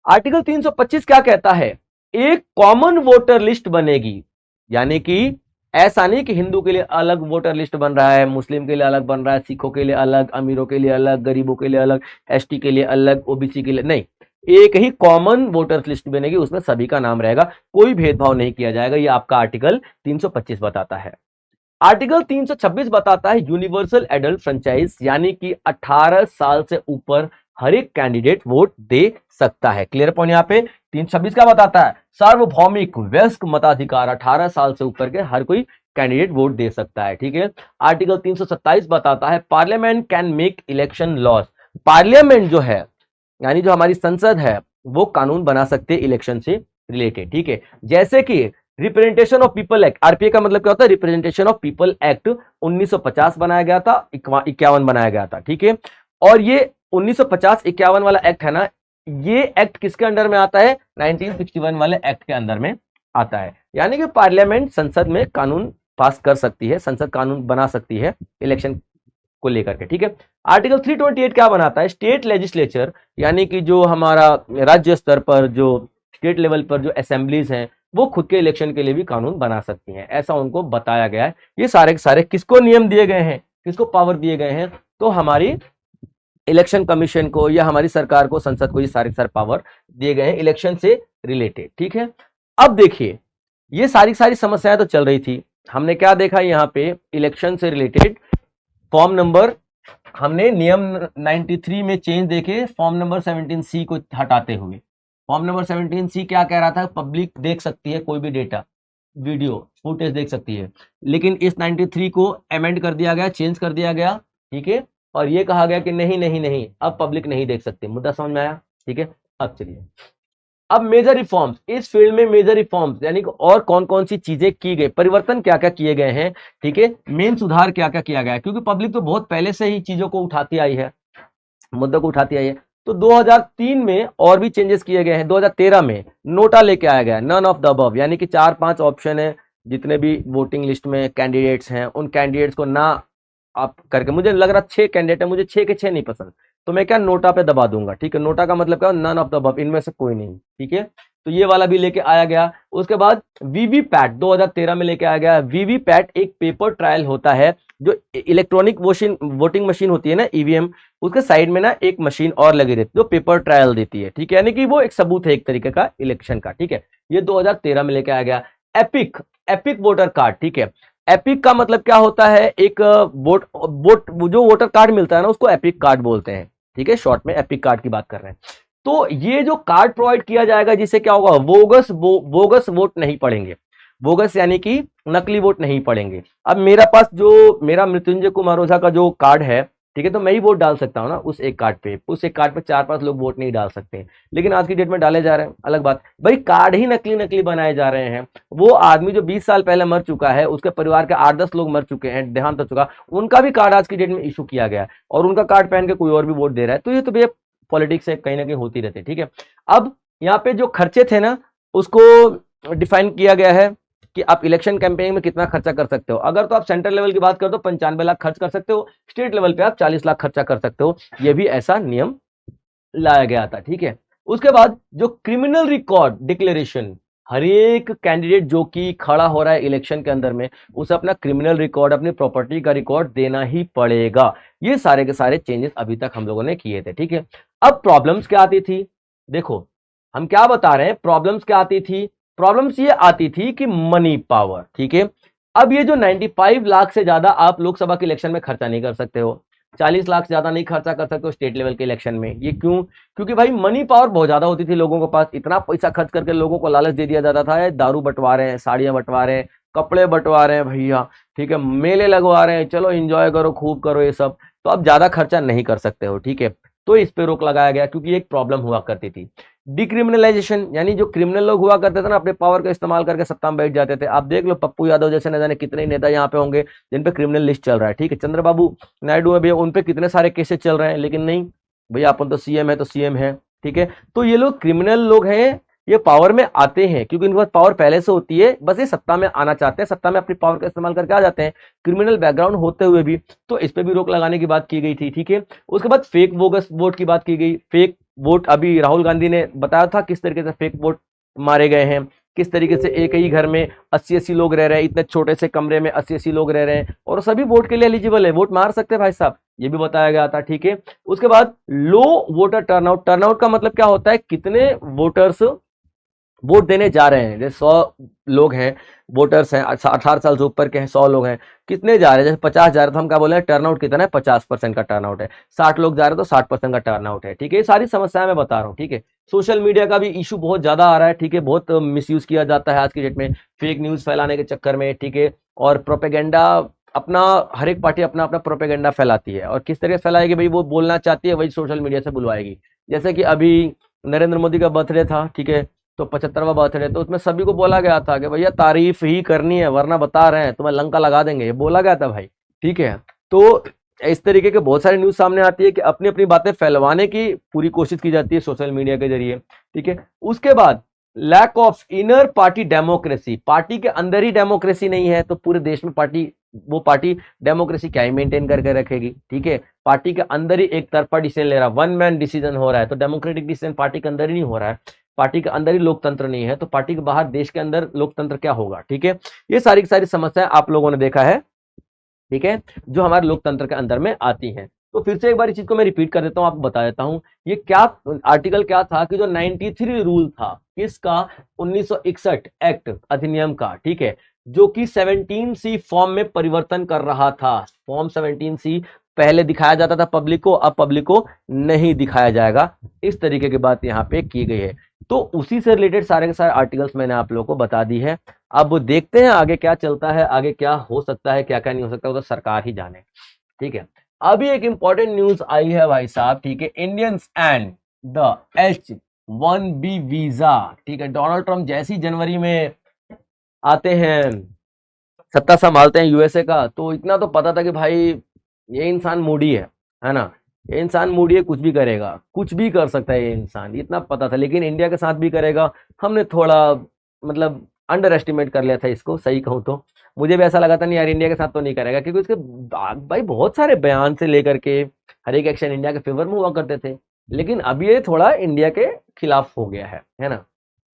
आर्टिकल 325 क्या कहता है, एक कॉमन वोटर लिस्ट बनेगी, यानी कि ऐसा नहीं कि हिंदू के लिए अलग वोटर लिस्ट बन रहा है, मुस्लिम के लिए अलग बन रहा है, सिखों के लिए अलग, अमीरों के लिए अलग, गरीबों के लिए अलग, एसटी के लिए अलग, ओबीसी के लिए नहीं, एक ही कॉमन वोटर लिस्ट बनेगी, उसमें सभी का नाम रहेगा, कोई भेदभाव नहीं किया जाएगा। ये आपका आर्टिकल 325 बताता है। आर्टिकल 326 बताता है यूनिवर्सल एडल्ट फ्रेंचाइज, यानी कि 18 साल से ऊपर हर एक कैंडिडेट वोट दे सकता है। क्लियर पॉइंट यहाँ पे। 326 क्या बताता है, सार्वभौमिक वयस्क मताधिकार, 18 साल से ऊपर के हर कोई कैंडिडेट वोट दे सकता है। ठीक है, आर्टिकल 327 बताता है parliament can make election laws, parliament जो है यानी जो हमारी संसद है वो कानून बना सकते हैं इलेक्शन से रिलेटेड। ठीक है, जैसे कि representation of people act, RPA का मतलब क्या होता है, रिप्रेजेंटेशन ऑफ पीपल एक्ट 1950 बनाया गया था, 51 बनाया गया था। ठीक है, और ये 1950-51 वाला एक्ट है ना, ये एक्ट किसके अंडर में आता है, 1961 वाले एक्ट के अंदर में आता है। यानी कि पार्लियामेंट संसद में कानून पास कर सकती है, संसद कानून बना सकती है इलेक्शन को लेकर के। ठीक है, आर्टिकल 328 क्या बनाता है, स्टेट लेजिस्लेचर, यानी कि जो हमारा राज्य स्तर पर, जो स्टेट लेवल पर जो असेंबलीज हैं, वो खुद के इलेक्शन के लिए भी कानून बना सकती हैं, ऐसा उनको बताया गया है। ये सारे के सारे किसको नियम दिए गए हैं, किसको पावर दिए गए हैं, तो हमारी इलेक्शन कमीशन को या हमारी सरकार को, संसद को, ये सारे पावर दिए गए हैं इलेक्शन से रिलेटेड। ठीक है, अब देखिए ये सारी समस्याएं तो चल रही थी, हमने क्या देखा यहाँ पे, इलेक्शन से रिलेटेड फॉर्म नंबर, हमने नियम 93 में चेंज देखे, फॉर्म नंबर 17C को हटाते हुए। फॉर्म नंबर 17C क्या कह रहा था, पब्लिक देख सकती है कोई भी डेटा, वीडियो फुटेज देख सकती है, लेकिन इस 93 को अमेंड कर दिया गया, चेंज कर दिया गया। ठीक है, और ये कहा गया कि नहीं नहीं नहीं, अब पब्लिक नहीं देख सकती। मुद्दा समझ में आया। ठीक है, अब चलिए, अब मेजर रिफॉर्म्स, इस फील्ड में मेजर रिफॉर्म्स यानी कि और कौन कौन सी चीजें की गई, परिवर्तन क्या क्या किए गए हैं। ठीक है, मेन सुधार क्या क्या किया गया है, क्योंकि पब्लिक तो बहुत पहले से ही चीजों को उठाती आई है, मुद्दों को उठाती आई है। तो 2003 में और भी चेंजेस किए गए हैं। 2013 में नोटा लेके आया गया, नन ऑफ द अबव, यानी कि 4-5 ऑप्शन है, जितने भी वोटिंग लिस्ट में कैंडिडेट्स हैं उन कैंडिडेट्स को ना आप करके, मुझे लग रहा 6 कैंडिडेट है, मुझे 6 के 6 नहीं पसंद, तो मैं क्या नोटा पे दबा दूंगा, ठीक है। नोटा का मतलब क्या, नन ऑफ द अबव, इनमें से कोई नहीं, ठीक है। तो ये वाला भी लेके आया गया। उसके बाद वीवीपैट 2013 में लेके आया गया। वीवीपैट एक पेपर ट्रायल होता है, जो इलेक्ट्रॉनिक वोटिंग मशीन होती है ना, ईवीएम, उसके साइड में ना एक मशीन और लगी रहती है जो पेपर ट्रायल देती है, ठीक है। यानी कि वो एक सबूत है एक तरीके का इलेक्शन का, ठीक है। ये 2013 में लेके आया गया। एपिक, एपिक वोटर कार्ड, ठीक है। एपिक का मतलब क्या होता है, एक जो वोटर कार्ड मिलता है ना, उसको एपिक कार्ड बोलते हैं, ठीक है। शॉर्ट में एपिक कार्ड की बात कर रहे हैं। तो ये जो कार्ड प्रोवाइड किया जाएगा, जिससे क्या होगा, बोगस वोट नहीं पड़ेंगे। बोगस यानी कि नकली वोट नहीं पड़ेंगे। अब मेरा पास जो मेरा मृत्युंजय कुमार ओझा का जो कार्ड है, ठीक है, तो मैं ही वोट डाल सकता हूं ना उस एक कार्ड पे। उस एक कार्ड पे 4-5 लोग वोट नहीं डाल सकते हैं, लेकिन आज की डेट में डाले जा रहे हैं, अलग बात। भाई कार्ड ही नकली नकली बनाए जा रहे हैं। वो आदमी जो 20 साल पहले मर चुका है, उसके परिवार के 8-10 लोग मर चुके हैं, देहांत हो चुका, उनका भी कार्ड आज की डेट में इशू किया गया है, और उनका कार्ड पहन के कोई और भी वोट दे रहा है। तो ये तो भैया पॉलिटिक्स से कहीं ना कहीं होती रहती है, ठीक है। अब यहाँ पे जो खर्चे थे ना, उसको डिफाइन किया गया है कि आप इलेक्शन कैंपेनिंग में कितना खर्चा कर सकते हो। अगर तो आप सेंट्रल लेवल की बात करो तो 95 लाख खर्च कर सकते हो, स्टेट लेवल पे आप 40 लाख खर्चा कर सकते हो। ये भी ऐसा नियम लाया गया था, ठीक है। उसके बाद जो क्रिमिनल रिकॉर्ड डिक्लेरेशन, हर एक कैंडिडेट जो कि खड़ा हो रहा है इलेक्शन के अंदर में, उसे अपना क्रिमिनल रिकॉर्ड, अपनी प्रॉपर्टी का रिकॉर्ड देना ही पड़ेगा। ये सारे के सारे चेंजेस अभी तक हम लोगों ने किए थे, ठीक है। अब प्रॉब्लम्स क्या आती थी, देखो हम क्या बता रहे हैं, प्रॉब्लम्स क्या आती थी। प्रॉब्लम्स ये आती थी कि मनी पावर, ठीक है। अब ये जो 95 लाख से ज्यादा आप लोकसभा के इलेक्शन में खर्चा नहीं कर सकते हो, 40 लाख से ज्यादा नहीं खर्चा कर सकते हो स्टेट लेवल के इलेक्शन में। ये क्यों? क्योंकि भाई मनी पावर बहुत ज्यादा होती थी लोगों के पास। इतना पैसा खर्च करके लोगों को लालच दे दिया जाता था, दारू बंटवा रहे हैं, साड़ियां बंटवा रहे हैं, कपड़े बंटवा रहे हैं भैया, ठीक है, मेले लगवा रहे हैं, चलो एंजॉय करो, खूब करो ये सब। तो आप ज्यादा खर्चा नहीं कर सकते हो, ठीक है। तो इस पे रोक लगाया गया, क्योंकि एक प्रॉब्लम हुआ करती थी डिक्रिमिनलाइजेशन, यानी जो क्रिमिनल लोग हुआ करते थे ना, अपने पावर का इस्तेमाल करके सत्ता में बैठ जाते थे। आप देख लो पप्पू यादव जैसे न जाने कितने नेता यहाँ पे होंगे जिन पे क्रिमिनल लिस्ट चल रहा है, ठीक है। चंद्रबाबू नायडू है भैया, उन पे कितने सारे केसेस चल रहे हैं, लेकिन नहीं भैया, अपन तो सीएम है तो सीएम है, ठीक है। तो ये लोग क्रिमिनल लोग हैं, ये पावर में आते हैं क्योंकि इनके पास पावर पहले से होती है, बस ये सत्ता में आना चाहते हैं, सत्ता में अपनी पावर का इस्तेमाल करके आ जाते हैं, क्रिमिनल बैकग्राउंड होते हुए भी। तो इस पे भी रोक लगाने की बात की गई थी, ठीक है। उसके बाद फेक बोगस वोट की बात की गई। फेक वोट अभी राहुल गांधी ने बताया था किस तरीके से फेक वोट मारे गए हैं, किस तरीके से एक ही घर में 80-80 लोग रह रहे हैं, इतने छोटे से कमरे में 80-80 लोग रह रहे हैं, और सभी वोट के लिए एलिजिबल है, वोट मार सकते हैं भाई साहब, ये भी बताया गया था, ठीक है। उसके बाद लो वोटर टर्नआउट। टर्नआउट का मतलब क्या होता है, कितने वोटर्स वोट देने जा रहे हैं। जैसे 100 लोग हैं, वोटर्स हैं, 18 साल से ऊपर के हैं, 100 लोग हैं, कितने जा रहे हैं। जैसे 50 जा रहे हैं तो हम क्या बोले हैं, टर्नआउट कितना है, 50% का टर्नआउट है। 60 लोग जा रहे हैं तो 60% का टर्नआउट है, ठीक है। ये सारी समस्याएं मैं बता रहा हूँ, ठीक है। सोशल मीडिया का भी इशू बहुत ज्यादा आ रहा है, ठीक है, बहुत मिसयूज किया जाता है आज की डेट में, फेक न्यूज फैलाने के चक्कर में, ठीक है। और प्रोपेगेंडा, अपना हर एक पार्टी अपना अपना प्रोपेगेंडा फैलाती है, और किस तरह से फैलाएगी भाई, वो बोलना चाहती है वही सोशल मीडिया से बुलवाएगी। जैसे कि अभी नरेंद्र मोदी का बर्थडे था, ठीक है, तो 75वां बर्थडे, तो उसमें सभी को बोला गया था कि भैया तारीफ ही करनी है, वरना बता रहे हैं तुम्हें लंका लगा देंगे, ये बोला गया था भाई, ठीक है। तो इस तरीके के बहुत सारी न्यूज सामने आती है कि अपनी अपनी बातें फैलवाने की पूरी कोशिश की जाती है सोशल मीडिया के जरिए, ठीक है। उसके बाद lack of inner party democracy. Party के अंदर ही डेमोक्रेसी नहीं है तो पूरे देश में वो पार्टी डेमोक्रेसी क्या ही मेंटेन करके रखेगी, ठीक है। पार्टी के अंदर ही एक तरफा डिसीजन ले रहा है, वन मैन डिसीजन हो रहा है, तो डेमोक्रेटिक डिसीजन पार्टी के अंदर ही नहीं हो रहा है। पार्टी के अंदर ही लोकतंत्र नहीं है तो पार्टी के बाहर देश के अंदर लोकतंत्र क्या होगा, ठीक है। ये सारी की सारी समस्याएं आप लोगों ने देखा है, ठीक है, जो हमारे लोकतंत्र के अंदर में आती हैं। तो फिर से एक बार इस चीज को मैं रिपीट कर देता हूं, आपको बता देता हूं ये क्या आर्टिकल क्या था कि जो 93 रूल था किसका, 1961 एक्ट अधिनियम का, ठीक है, जो कि 17C फॉर्म में परिवर्तन कर रहा था। फॉर्म 17C पहले दिखाया जाता था पब्लिक को, अब पब्लिक को नहीं दिखाया जाएगा, इस तरीके की बात यहाँ पे की गई है। तो उसी से रिलेटेड सारे के सारे आर्टिकल्स मैंने आप लोगों को बता दी है। अब देखते हैं आगे क्या चलता है, आगे क्या हो सकता है, क्या क्या नहीं हो सकता, वो तो सरकार ही जाने, ठीक है। अभी एक इंपॉर्टेंट न्यूज आई है भाई साहब, ठीक है, Indians and the H-1B visa, ठीक है। डोनाल्ड ट्रंप जैसी जनवरी में आते हैं, सत्ता संभालते हैं यूएसए का, तो इतना तो पता था कि भाई ये इंसान मूडी है ना, ये इंसान मूडी है, कुछ भी करेगा, कुछ भी कर सकता है ये इंसान, इतना पता था। लेकिन इंडिया के साथ भी करेगा, हमने थोड़ा मतलब अंडर एस्टिमेट कर लिया था इसको, सही कहूँ तो मुझे भी ऐसा लगा था नहीं यार इंडिया के साथ तो नहीं करेगा, क्योंकि उसके भाई बहुत सारे बयान से लेकर के हर एक एक्शन इंडिया के फेवर में हुआ करते थे, लेकिन अब ये थोड़ा इंडिया के खिलाफ हो गया है ना।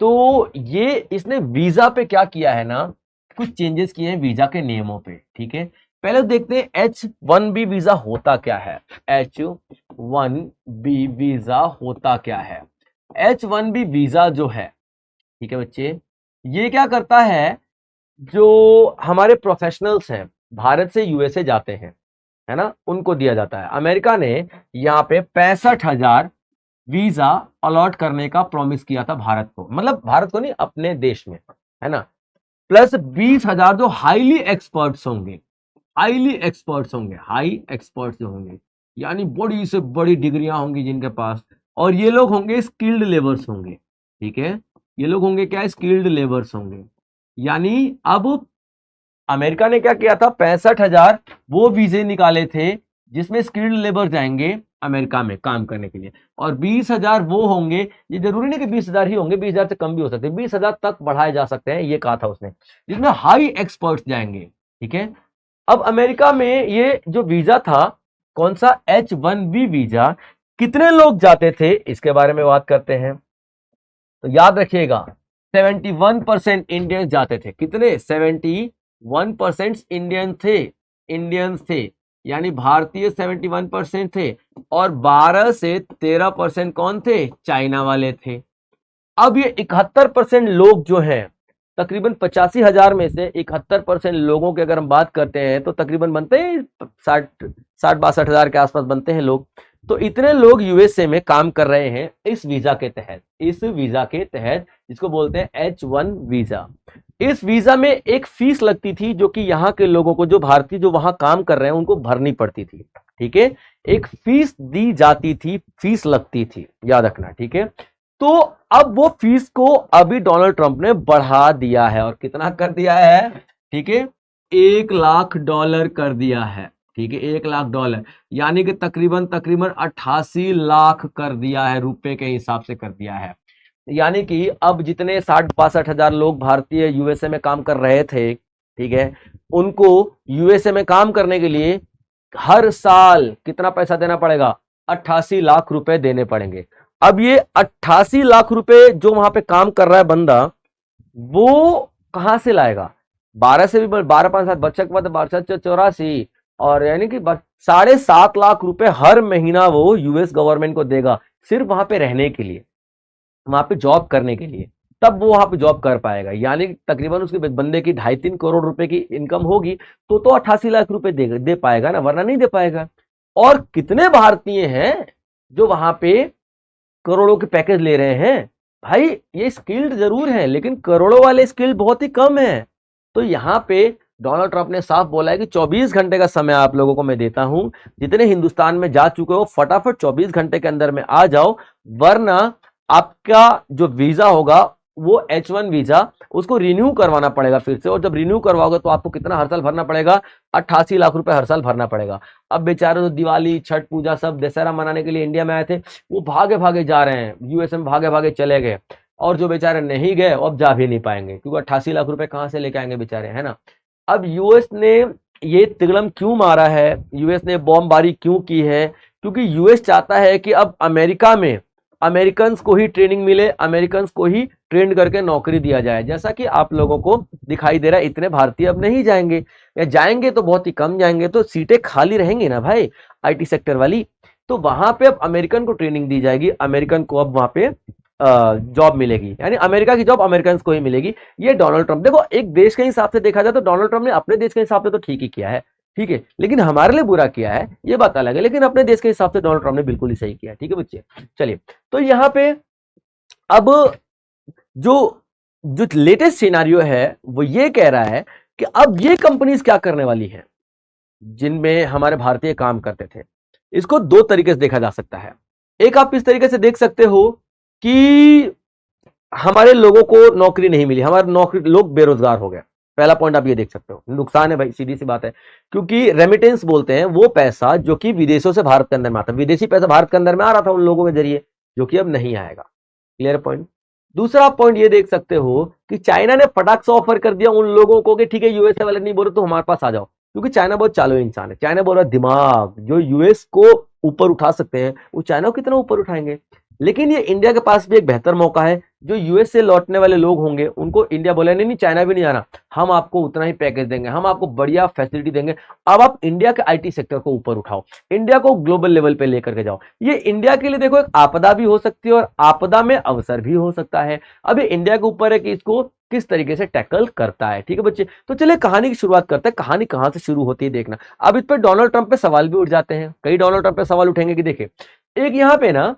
तो ये इसने वीजा पे क्या किया है ना, कुछ चेंजेस किए हैं वीजा के नियमों पे, ठीक है। पहले देखते हैं H1B वीजा होता क्या है। H1B वीजा होता क्या है। H1B वीजा जो है, ठीक है बच्चे, ये क्या करता है, जो हमारे प्रोफेशनल्स हैं भारत से यूएसए जाते हैं, है ना, उनको दिया जाता है। अमेरिका ने यहाँ पे 65,000 वीजा अलॉट करने का प्रॉमिस किया था भारत को, मतलब भारत को नहीं, अपने देश में, है ना। प्लस 20,000 जो हाईली एक्सपर्ट्स होंगे, हाई एक्सपर्ट्स जो होंगे, यानी बड़ी से बड़ी डिग्रियां होंगी जिनके पास, और ये लोग होंगे स्किल्ड लेबर्स होंगे, ठीक है। ये लोग होंगे क्या, स्किल्ड लेबर्स होंगे। यानी अब अमेरिका ने क्या किया था, 65,000 वो वीजे निकाले थे जिसमें स्किल्ड लेबर जाएंगे अमेरिका में काम करने के लिए, और 20,000 वो होंगे, ये जरूरी नहीं कि 20,000 ही होंगे, 20,000 से कम भी हो सकते हैं, 20,000 तक बढ़ाए जा सकते हैं, ये कहा था उसने, जिसमें हाई एक्सपर्ट्स जाएंगे, ठीक है। अब अमेरिका में ये जो वीजा था, कौन सा, H1B वीजा, कितने लोग जाते थे इसके बारे में बात करते हैं। तो याद रखिएगा 71% इंडियंस जाते थे, कितने, 71% इंडियंस थे, यानी भारतीय 71% थे, और 12 से 13% कौन थे, चाइना वाले थे। अब ये 71% लोग जो हैं, तकरीबन 85,000 में से 71% लोगों की अगर हम बात करते हैं तो तकरीबन बनते हैं 60-62,000 के आसपास बनते हैं लोग। तो इतने लोग यूएसए में काम कर रहे हैं इस वीजा के तहत, जिसको बोलते हैं H1 वीजा। इस वीजा में एक फीस लगती थी जो कि यहाँ के लोगों को, जो भारतीय जो वहां काम कर रहे हैं उनको भरनी पड़ती थी, ठीक है। एक फीस दी जाती थी, फीस लगती थी, याद रखना, ठीक है। तो अब वो फीस को अभी डोनाल्ड ट्रंप ने बढ़ा दिया है, और कितना कर दिया है, ठीक है, $1,00,000 कर दिया है, ठीक है, $1,00,000, यानी कि तकरीबन 88 लाख कर दिया है, रुपए के हिसाब से कर दिया है। यानी कि अब जितने 60-62,000 लोग भारतीय यूएसए में काम कर रहे थे, ठीक है, उनको यूएसए में काम करने के लिए हर साल कितना पैसा देना पड़ेगा, 88 लाख रुपए देने पड़ेंगे। अब ये 88 लाख रुपए जो वहां पे काम कर रहा है बंदा, वो कहां से लाएगा, 12 से भी 12 5 7 बच्चे के बाद 84, और यानी कि 7.5 लाख रुपए हर महीना वो यूएस गवर्नमेंट को देगा, सिर्फ वहां पे रहने के लिए, वहां पे जॉब करने के लिए, तब वो वहां पे जॉब कर पाएगा। यानी तकरीबन उसके बंदे की 2.5-3 करोड़ रुपए की इनकम होगी, तो 88 लाख रुपए दे पाएगा ना, वरना नहीं दे पाएगा। और कितने भारतीय हैं जो वहां पे करोड़ों के पैकेज ले रहे हैं, भाई ये स्किल्ड जरूर है, लेकिन करोड़ों वाले स्किल्ड बहुत ही कम है। तो यहाँ पे डोनाल्ड ट्रंप ने साफ बोला है कि 24 घंटे का समय आप लोगों को मैं देता हूं, जितने हिंदुस्तान में जा चुके हो फटाफट 24 घंटे के अंदर में आ जाओ, वरना आपका जो वीजा होगा वो H1 वीजा, उसको रिन्यू करवाना पड़ेगा फिर से, और जब रिन्यू करवाओगे तो आपको कितना हर साल भरना पड़ेगा, 88 लाख रुपए हर साल भरना पड़ेगा। अब बेचारे तो दिवाली, छठ पूजा, सब दशहरा मनाने के लिए इंडिया में आए थे, वो भागे भागे जा रहे हैं यूएसए में, भागे भागे चले गए, और जो बेचारे नहीं गए अब जा भी नहीं पाएंगे, क्योंकि 88 लाख रुपए कहां से लेके आएंगे बेचारे, है ना। अब यूएस ने ये तिगड़म क्यों मारा है, यूएस ने बॉम्बबारी क्यों की है, क्योंकि यूएस चाहता है कि अब अमेरिका में अमेरिकन को ही ट्रेनिंग मिले, अमेरिकन को ही ट्रेन करके नौकरी दिया जाए। जैसा कि आप लोगों को दिखाई दे रहा है, इतने भारतीय अब नहीं जाएंगे, या जाएंगे तो बहुत ही कम जाएंगे, तो सीटें खाली रहेंगी ना भाई आईटी सेक्टर वाली, तो वहां पे अब अमेरिकन को ट्रेनिंग दी जाएगी, अमेरिकन को अब वहां पे जॉब मिलेगी, यानी अमेरिका की जॉब अमेरिकन को ही मिलेगी। ये डोनाल्ड ट्रंप, देखो एक देश के हिसाब से देखा जाए तो डोनाल्ड ट्रंप ने अपने देश के हिसाब से तो ठीक ही किया है, ठीक है, लेकिन हमारे लिए बुरा किया है ये बात अलग है, लेकिन अपने देश के हिसाब से डोनाल्ड ट्रंप ने बिल्कुल ही सही किया, ठीक है बच्चे। चलिए, तो यहाँ पे अब जो जो लेटेस्ट सिनारियो है वो ये कह रहा है कि अब ये कंपनीज क्या करने वाली हैं जिनमें हमारे भारतीय काम करते थे। इसको दो तरीके से देखा जा सकता है। एक आप इस तरीके से देख सकते हो कि हमारे लोगों को नौकरी नहीं मिली, हमारे नौकरी, लोग बेरोजगार हो गए, पहला पॉइंट आप ये देख सकते हो, नुकसान है भाई, सीधी सी बात है, क्योंकि रेमिटेंस बोलते हैं वो पैसा जो कि विदेशों से भारत के अंदर में आता, विदेशी पैसा भारत के अंदर में आ रहा था उन लोगों के जरिए, जो कि अब नहीं आएगा। Clear point. दूसरा पॉइंट ये देख सकते हो कि चाइना ने फटाक से ऑफर कर दिया उन लोगों को कि ठीक है यूएसए वाले नहीं बोल रहे तो हमारे पास आ जाओ, क्योंकि चाइना बहुत चालू इंसान है। चाइना बोल रहा दिमाग जो यूएस को ऊपर उठा सकते हैं वो चाइना को कितना ऊपर उठाएंगे। लेकिन ये इंडिया के पास भी एक बेहतर मौका है, जो यूएस से लौटने वाले लोग होंगे उनको इंडिया बोले नहीं नहीं चाइना भी नहीं आना, हम आपको उतना ही पैकेज देंगे, हम आपको बढ़िया फैसिलिटी देंगे, अब आप इंडिया के आईटी सेक्टर को ऊपर उठाओ, इंडिया को ग्लोबल लेवल पे लेकर के जाओ। ये इंडिया के लिए देखो एक आपदा भी हो सकती है और आपदा में अवसर भी हो सकता है। अब ये इंडिया के ऊपर है कि इसको किस तरीके से टैकल करता है। ठीक है बच्चे, तो चलिए कहानी की शुरुआत करते हैं। कहानी कहां से शुरू होती है देखना। अब इस पर डोनाल्ड ट्रंप पे सवाल भी उठ जाते हैं, कई डोनाल्ड ट्रंप पे सवाल उठेंगे कि देखिए एक यहाँ पे ना,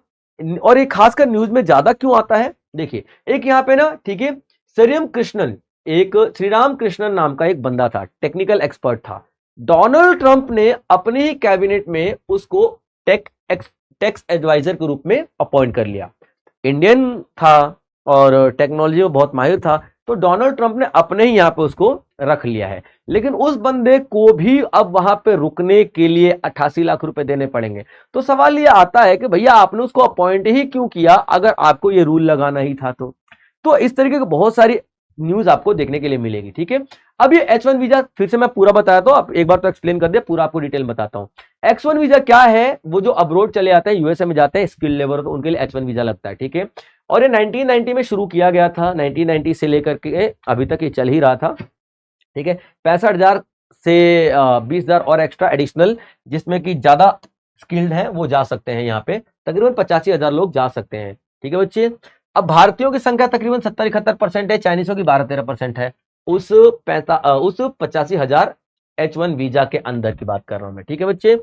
और एक खासकर न्यूज में ज्यादा क्यों आता है, देखिए एक यहाँ पे ना, ठीक है, श्रीराम कृष्णन, एक श्रीराम कृष्णन नाम का एक बंदा था, टेक्निकल एक्सपर्ट था। डोनाल्ड ट्रंप ने अपने ही कैबिनेट में उसको टैक्स एडवाइजर के रूप में अपॉइंट कर लिया। इंडियन था और टेक्नोलॉजी में बहुत माहिर था, तो डोनाल्ड ट्रंप ने अपने ही यहां पे उसको रख लिया है। लेकिन उस बंदे को भी अब वहां पे रुकने के लिए 88 लाख रुपए देने पड़ेंगे। तो सवाल ये आता है कि भैया आपने उसको अपॉइंट ही क्यों किया अगर आपको ये रूल लगाना ही था तो इस तरीके की बहुत सारी न्यूज आपको देखने के लिए मिलेगी। ठीक है, अब ये H1 वीजा फिर से मैं पूरा बताया तो अब एक बार तो एक्सप्लेन कर दिया, पूरा आपको डिटेल बताता हूं। H1 वीजा क्या है, वो जो अब्रोड चले जाते हैं, यूएसए में जाते हैं स्किल लेबर, तो उनके लिए H1 वीजा लगता है। ठीक है, और ये 1990 में शुरू किया गया था, 1990 से लेकर के अभी तक ये चल ही रहा था। ठीक है, 65,000 से 20,000 और एक्स्ट्रा एडिशनल, जिसमें कि ज्यादा स्किल्ड है वो जा सकते हैं, यहाँ पे तकरीबन 85,000 लोग जा सकते हैं। ठीक है बच्चे, अब भारतीयों की संख्या तकरीबन 70-71% है, चाइनीजों की 12-13% है उस 85,000 H1 वीजा के अंदर की बात कर रहा हूं मैं। ठीक है बच्चे,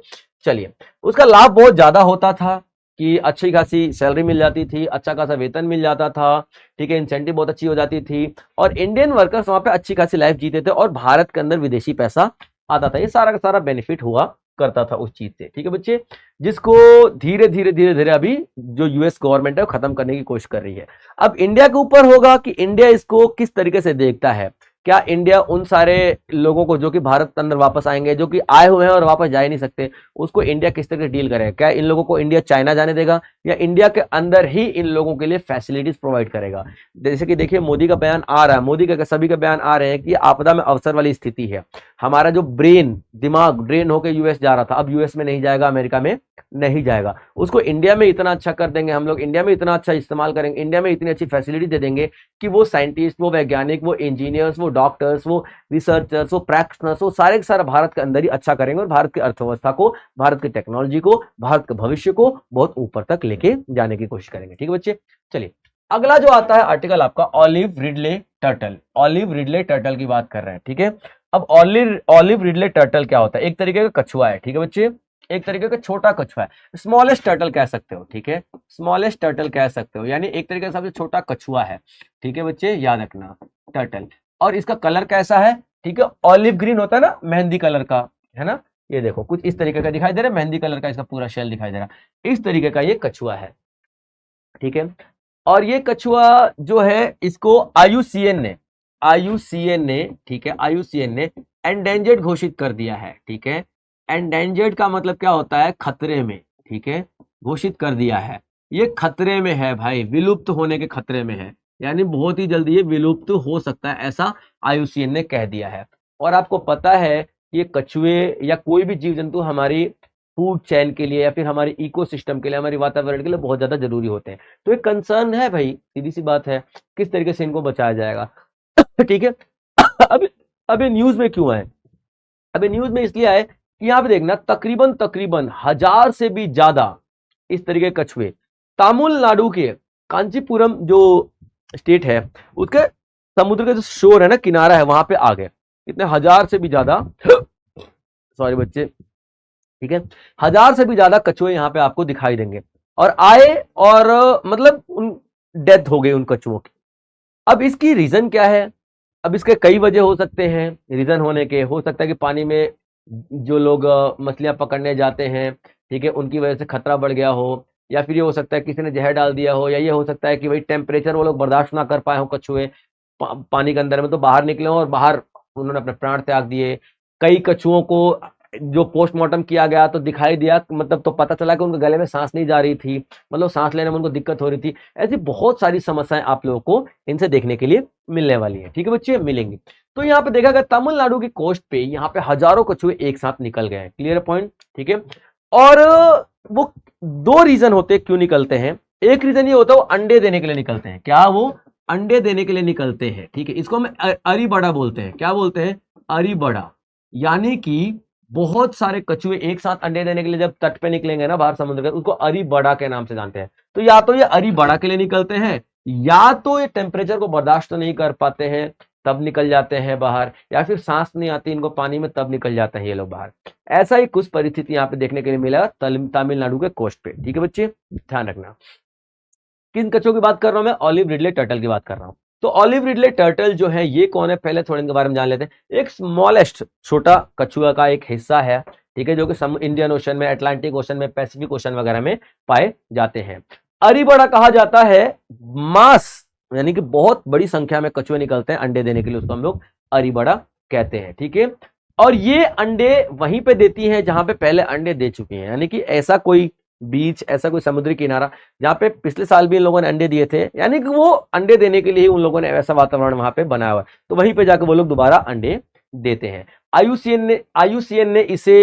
चलिए उसका लाभ बहुत ज्यादा होता था कि अच्छी खासी सैलरी मिल जाती थी, अच्छा खासा वेतन मिल जाता था। ठीक है, इंसेंटिव बहुत अच्छी हो जाती थी और इंडियन वर्कर्स वहां पे अच्छी खासी लाइफ जीते थे और भारत के अंदर विदेशी पैसा आता था। ये सारा का सारा बेनिफिट हुआ करता था उस चीज से। ठीक है बच्चे, जिसको धीरे धीरे धीरे धीरे अभी जो यूएस गवर्नमेंट है वो खत्म करने की कोशिश कर रही है। अब इंडिया के ऊपर होगा कि इंडिया इसको किस तरीके से देखता है। क्या इंडिया उन सारे लोगों को जो कि भारत के अंदर वापस आएंगे, जो कि आए हुए हैं और वापस जा ही नहीं सकते, उसको इंडिया किस तरह से डील करेगा। क्या इन लोगों को इंडिया चाइना जाने देगा या इंडिया के अंदर ही इन लोगों के लिए फैसिलिटीज प्रोवाइड करेगा। जैसे कि देखिए मोदी का बयान आ रहा है, मोदी का सभी का बयान आ रहे हैं कि आपदा में अवसर वाली स्थिति है। हमारा जो दिमाग ड्रेन होकर यूएस जा रहा था, अब यूएस में नहीं जाएगा, अमेरिका में नहीं जाएगा, उसको इंडिया में इतना अच्छा कर देंगे हम लोग, इंडिया में इतना अच्छा इस्तेमाल करेंगे, इंडिया में इतनी अच्छी फैसिलिटी दे देंगे कि वो साइंटिस्ट, वो वैज्ञानिक, वो इंजीनियर्स, वो डॉक्टर्स, वो रिसर्चर्स, वो प्रैक्टिशनर्स, वो सारे के सारे भारत के अंदर ही अच्छा करेंगे और भारत की अर्थव्यवस्था को, भारत की टेक्नोलॉजी को, भारत के भविष्य को बहुत ऊपर तक लेके जाने की कोशिश करेंगे। ठीक है बच्चे, चलिए अगला जो आता है आर्टिकल आपका olive Ridley turtle. Olive Ridley turtle की बात कर रहे हैं। ठीक है, अब ऑलिव रिडले टर्टल क्या होता है, एक तरीके का कछुआ है। ठीक है बच्चे, एक तरीके का छोटा कछुआ है, स्मॉलेस्ट टर्टल कह सकते हो। ठीक है, स्मॉलेस्ट टर्टल कह सकते हो, यानी एक तरीके से सबसे छोटा कछुआ है। ठीक है बच्चे, याद रखना टर्टल। और इसका कलर कैसा है, ठीक है, ऑलिव ग्रीन होता है ना, मेहंदी कलर का, है ना, ये देखो कुछ इस तरीके का दिखाई दे रहा है, मेहंदी कलर का इसका पूरा शेल दिखाई दे रहा है, इस तरीके का ये कछुआ है। ठीक है, और ये कछुआ जो है इसको आईयूसीएन ने ठीक है, आईयूसीएन ने एंडेंजर्ड घोषित कर दिया है। ठीक है, एंडेंजर्ड का मतलब क्या होता है, खतरे में। ठीक है, घोषित कर दिया है, ये खतरे में है भाई, विलुप्त होने के खतरे में है, यानी बहुत ही जल्दी ये विलुप्त हो सकता है, ऐसा आईयूसीएन ने कह दिया है। और आपको पता है ये कछुए या कोई भी जीव जंतु हमारी फूड चेन के लिए या फिर हमारे इकोसिस्टम के लिए, हमारे वातावरण के लिए बहुत ज्यादा जरूरी होते हैं। तो एक कंसर्न है भाई, सीधी सी बात है, किस तरीके से इनको बचाया जाएगा। ठीक है, अब अब ये न्यूज में क्यों आए, अब ये न्यूज में इसलिए आए कि यहाँ पे देखना तकरीबन 1,000 से भी ज्यादा इस तरीके के कछुए तमिलनाडु के कांचीपुरम जो स्टेट है उसके समुद्र के जो शोर है ना, किनारा है, वहां पे आ गए इतने 1,000 से भी ज्यादा सॉरी बच्चे। ठीक है, 1,000 से भी ज्यादा कछुए यहाँ पे आपको दिखाई देंगे और आए और मतलब उन डेथ हो गई उन कछुओं की। अब इसकी रीजन क्या है, अब इसके कई वजह हो सकते हैं। रीजन होने के हो सकता है कि पानी में जो लोग मछलियां पकड़ने जाते हैं, ठीक है, उनकी वजह से खतरा बढ़ गया हो, या फिर ये हो सकता है किसी ने जहर डाल दिया हो, या ये हो सकता है कि भाई टेम्परेचर वो लोग बर्दाश्त ना कर पाए हो कछुए पानी के अंदर में, तो बाहर निकले हो और बाहर उन्होंने अपने प्राण त्याग दिए। कई कछुओं को जो पोस्टमार्टम किया गया तो दिखाई दिया, मतलब तो पता चला कि उनके गले में सांस नहीं जा रही थी, मतलब सांस लेने में उनको दिक्कत हो रही थी। ऐसी बहुत सारी समस्याएं आप लोगों को इनसे देखने के लिए मिलने वाली है। ठीक है बच्चे, मिलेंगी। तो यहाँ पे देखा गया तमिलनाडु की कोस्ट पे यहाँ पे हजारों कछुए एक साथ निकल गए हैं। Clear point? ठीक है। और वो दो रीजन होते हैं क्यों निकलते हैं। एक रीजन ये होता है वो अंडे देने के लिए निकलते हैं। क्या? वो अंडे देने के लिए निकलते हैं। ठीक है, इसको हम अरी बड़ा बोलते हैं। क्या बोलते हैं? अरी बड़ा। यानी कि बहुत सारे कछुए एक साथ अंडे देने के लिए जब तट पे निकलेंगे ना बाहर समुद्र के, उसको अरी बड़ा के नाम से जानते हैं। तो या तो ये अरी बड़ा के लिए निकलते हैं, या तो ये टेम्परेचर को बर्दाश्त नहीं कर पाते हैं तब निकल जाते हैं बाहर, या फिर सांस नहीं आती इनको पानी में तब निकल जाते हैं ये लोग बाहर। ऐसा ही कुछ परिस्थिति यहाँ पे देखने के लिए मिला तमिलनाडु के कोस्ट पे। ठीक है बच्चे, ध्यान रखना। किन कछुओं की बात कर रहा हूं मैं? ऑलिव रिडले टर्टल की बात कर रहा हूं। तो ऑलिव रिडले टर्टल जो है ये कौन है, पहले थोड़े इनके बारे में जान लेते हैं। एक स्मॉलेस्ट छोटा कछुआ का एक हिस्सा है, ठीक है, जो कि इंडियन ओशन में, अटलांटिक ओशन में, पैसिफिक ओशन वगैरह में पाए जाते हैं। अरीबड़ा कहा जाता है मांस, यानी कि बहुत बड़ी संख्या में कछुए निकलते हैं अंडे देने के लिए, उसको हम लोग अरीबड़ा कहते हैं। ठीक है, और ये अंडे वहीं पे देती हैं जहां पे पहले अंडे दे चुकी हैं। यानी कि ऐसा कोई बीच, ऐसा कोई समुद्री किनारा जहां पे पिछले साल भी इन लोगों ने अंडे दिए थे, यानी कि वो अंडे देने के लिए उन लोगों ने ऐसा वातावरण वहां पे बनाया हुआ है, तो वहीं पे जाकर वो लोग दोबारा अंडे देते हैं। आईयूसीएन ने इसे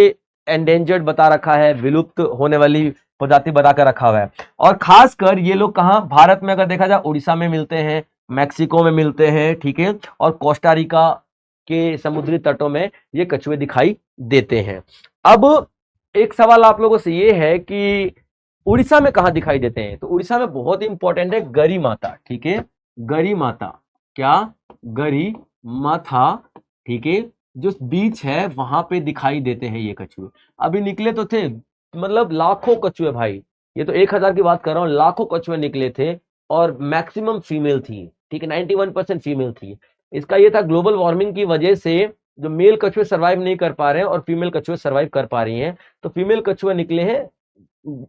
एंडेंजर्ड बता रखा है, विलुप्त होने वाली प्रजाति बताकर रखा हुआ है। और खासकर ये लोग कहां, भारत में अगर देखा जाए उड़ीसा में मिलते हैं, मैक्सिको में मिलते हैं, ठीक है, और कोस्टारिका के समुद्री तटों में ये कछुए दिखाई देते हैं। अब एक सवाल आप लोगों से ये है कि उड़ीसा में कहां दिखाई देते हैं? तो उड़ीसा में बहुत ही इंपॉर्टेंट है गरी माता। ठीक है, गरी माता। क्या? गरी माथा। ठीक है, जो बीच है वहां पे दिखाई देते हैं ये कछुए। अभी निकले तो थे, मतलब लाखों कछुए भाई, ये तो 1000 की बात कर रहा हूं, लाखों कछुए निकले थे और मैक्सिमम फीमेल थी। ठीक है, 91% फीमेल थी। इसका ये था ग्लोबल वार्मिंग की वजह से जो मेल कछुए सर्वाइव नहीं कर पा रहे हैं और फीमेल कछुए सर्वाइव कर पा रही हैं, तो फीमेल कछुए निकले हैं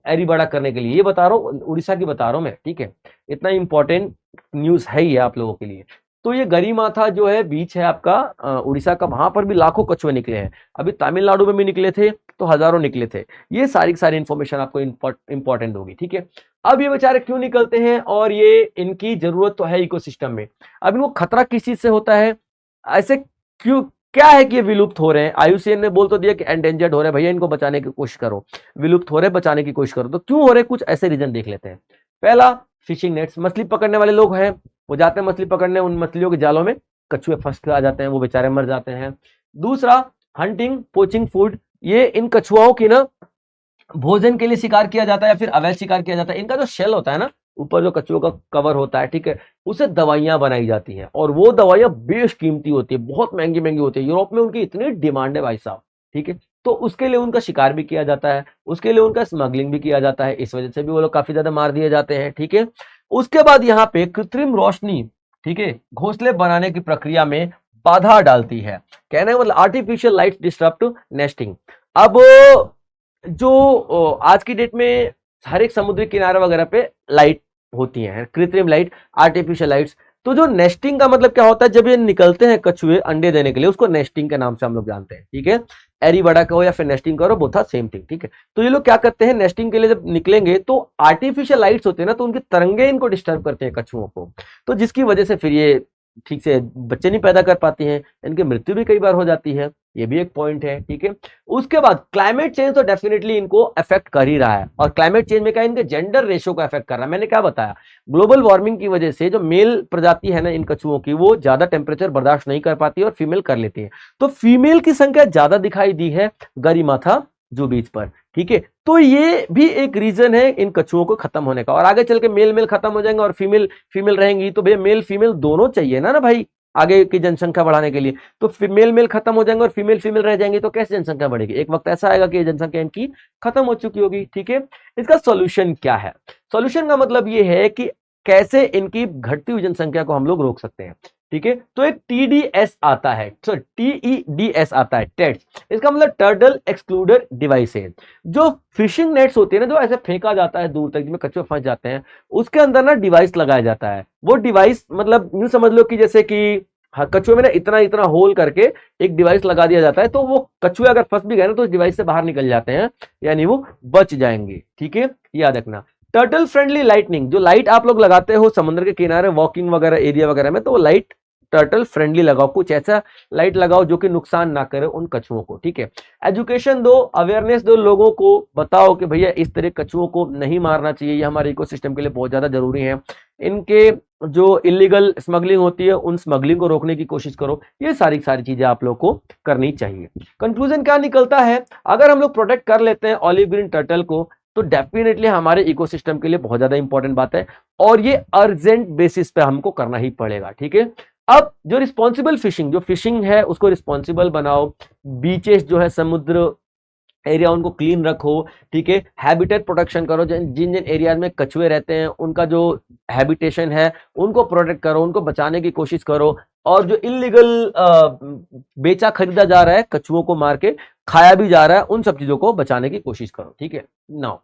एरी बड़ा करने के लिए। ये बता रहा हूँ, उड़ीसा की बता रहा हूं मैं। ठीक है, इतना इंपॉर्टेंट न्यूज है ये आप लोगों के लिए। तो ये गरी माथा जो है बीच है आपका उड़ीसा का, वहां पर भी लाखों कछुए निकले हैं। अभी तमिलनाडु में भी निकले थे तो हजारों निकले थे। ये सारी सारी इंफॉर्मेशन आपको इंपॉर्टेंट होगी। ठीक है, अब ये बेचारे क्यों निकलते हैं और ये इनकी जरूरत तो है इकोसिस्टम में। अब इनको खतरा किस चीज से होता है, ऐसे क्यों, क्या है कि ये विलुप्त हो रहे हैं? आईयूसीएन ने बोल तो दिया कि एंडेंजर्ड हो रहे हैं, भैया इनको बचाने की कोशिश करो, विलुप्त हो रहे हैं, बचाने की कोशिश करो। तो क्यों हो रहे हैं, कुछ ऐसे रीजन देख लेते हैं। पहला, फिशिंग नेट्स, मछली पकड़ने वाले लोग हैं, वो जाते हैं मछली पकड़ने, उन मछलियों के जालों में कछुए फंस कर आ जाते हैं, वो बेचारे मर जाते हैं। दूसरा, हंटिंग पोचिंग फूड, ये इन कछुआओं की ना भोजन के लिए शिकार किया जाता है या फिर अवैध शिकार किया जाता है। इनका जो शेल होता है ना, ऊपर जो कछुओं का कवर होता है, ठीक है, उसे दवाइयां बनाई जाती हैं और वो दवाइयां बेशकीमती होती है, बहुत महंगी महंगी होती है। यूरोप में उनकी इतनी डिमांड है भाई साहब। ठीक है, तो उसके लिए उनका शिकार भी किया जाता है, उसके लिए उनका स्मगलिंग भी किया जाता है, इस वजह से भी वो लोग काफी ज्यादा मार दिए जाते हैं। ठीक है, उसके बाद यहाँ पे कृत्रिम रोशनी, ठीक है, घोंसले बनाने की प्रक्रिया में बाधा डालती है। कहने का मतलब आर्टिफिशियल लाइट डिस्टर्ब नेस्टिंग। अब जो आज की डेट में हर एक समुद्री किनारे वगैरह पे लाइट होती हैं, कृत्रिम लाइट, आर्टिफिशियल लाइट्स। तो जो नेस्टिंग का मतलब क्या होता है, जब ये निकलते हैं कछुए अंडे देने के लिए, उसको नेस्टिंग के नाम से हम लोग जानते हैं। ठीक है, एरी बड़ा कहो या फिर नेस्टिंग करो, बोथा सेम थिंग। ठीक है, तो ये लोग क्या करते हैं, नेस्टिंग के लिए जब निकलेंगे तो आर्टिफिशियल लाइट्स होते हैं ना, तो उनकी तरंगे इनको डिस्टर्ब करते हैं कछुओं को, तो जिसकी वजह से फिर ये ठीक से बच्चे नहीं पैदा कर पाती हैं, इनकी मृत्यु भी कई बार हो जाती है। ये भी एक पॉइंट है। ठीक है, उसके बाद क्लाइमेट चेंज तो डेफिनेटली इनको अफेक्ट कर ही रहा है, और क्लाइमेट चेंज में क्या, इनके जेंडर रेशियो को अफेक्ट कर रहा है। मैंने क्या बताया, ग्लोबल वार्मिंग की वजह से जो मेल प्रजाति है ना इन कछुओं की, वो ज्यादा टेम्परेचर बर्दाश्त नहीं कर पाती और फीमेल कर लेती है, तो फीमेल की संख्या ज्यादा दिखाई दी है गरीमाथा जू बीच पर। ठीक है, तो ये भी एक रीजन है इन कछुओं को खत्म होने का। और आगे चल के मेल मेल खत्म हो जाएंगे और फीमेल फीमेल रहेंगी, तो भैया मेल फीमेल दोनों चाहिए ना भाई, आगे की जनसंख्या बढ़ाने के लिए। तो मेल मेल खत्म हो जाएंगे और फीमेल फीमेल रह जाएंगे, तो कैसे जनसंख्या बढ़ेगी? एक वक्त ऐसा आएगा कि जनसंख्या इनकी खत्म हो चुकी होगी। ठीक है, इसका सॉल्यूशन क्या है? सॉल्यूशन का मतलब ये है कि कैसे इनकी घटती हुई जनसंख्या को हम लोग रोक सकते हैं। ठीक है, तो एक टीडीएस आता है, टीईडीएस आता है, टेट्स, इसका मतलब टर्टल एक्सक्लूडर डिवाइस है। जो फिशिंग नेट्स होते हैं ना, जो ऐसे फेंका जाता है दूर तक, जिसमें कछुए फंस जाते हैं, उसके अंदर ना डिवाइस लगाया जाता है। वो डिवाइस मतलब यूं समझ लो कि जैसे कि हाँ, कछुए में ना इतना इतना होल करके एक डिवाइस लगा दिया जाता है, तो वो कछुए अगर फंस भी गए ना तो उस डिवाइस से बाहर निकल जाते हैं, यानी वो बच जाएंगे। ठीक है, याद रखना। टर्टल फ्रेंडली लाइटनिंग, जो लाइट आप लोग लगाते हो समुद्र के किनारे वॉकिंग वगैरह एरिया वगैरह में, तो वो लाइट टर्टल फ्रेंडली लगाओ, कुछ ऐसा लाइट लगाओ जो कि नुकसान ना करे उन कछुओं को। ठीक है, एजुकेशन दो, अवेयरनेस दो, लोगों को बताओ कि भैया इस तरह कछुओं को नहीं मारना चाहिए, ये हमारे इकोसिस्टम के लिए बहुत ज्यादा जरूरी है। इनके जो इलीगल स्मगलिंग होती है उन स्मगलिंग को रोकने की कोशिश करो। ये सारी सारी चीजें आप लोग को करनी चाहिए। कंक्लूजन क्या निकलता है, अगर हम लोग प्रोटेक्ट कर लेते हैं ऑलिव ग्रीन टर्टल को तो डेफिनेटली हमारे इकोसिस्टम के लिए बहुत ज्यादा इंपॉर्टेंट बात है, और ये अर्जेंट बेसिस पे हमको करना ही पड़ेगा। ठीक है, अब जो रिस्पॉन्सिबल फिशिंग, जो फिशिंग है उसको रिस्पॉन्सिबल बनाओ, बीचेस जो है समुद्र एरिया उनको क्लीन रखो। ठीक है, हैबिटेट प्रोटेक्शन करो, जिन जिन एरियाज में कछुए रहते हैं उनका जो हैबिटेशन है उनको प्रोटेक्ट करो, उनको बचाने की कोशिश करो। और जो इलीगल बेचा खरीदा जा रहा है, कछुओं को मार के खाया भी जा रहा है, उन सब चीजों को बचाने की कोशिश करो। ठीक है, नाउ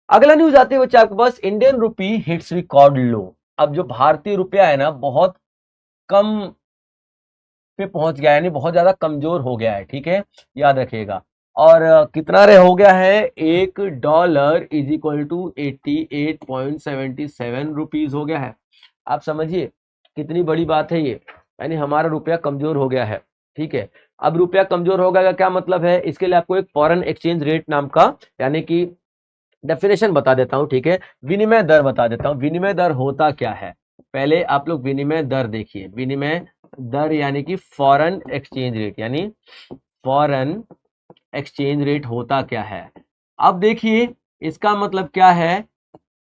अगला न्यूज आते हुए आपके पास, Indian rupee hits record low. अब जो भारतीय रुपया है ना बहुत कम पे पहुंच गया है, यानी बहुत ज्यादा कमजोर हो गया है। ठीक है, याद रखिएगा। और कितना रे हो गया है, $1 इज इक्वल टू 88.77 रुपीज हो गया है। आप समझिए कितनी बड़ी बात है ये, यानी हमारा रुपया कमजोर हो गया है। ठीक है, अब रुपया कमजोर हो गया का क्या मतलब है, इसके लिए आपको एक फॉरेन एक्सचेंज रेट नाम का यानी कि डेफिनेशन बता देता हूं। ठीक है, विनिमय दर बता देता हूं। विनिमय दर होता क्या है, पहले आप लोग विनिमय दर देखिए। विनिमय दर यानी कि फॉरेन एक्सचेंज रेट, यानी फॉरेन एक्सचेंज रेट होता क्या है। अब देखिए इसका मतलब क्या है,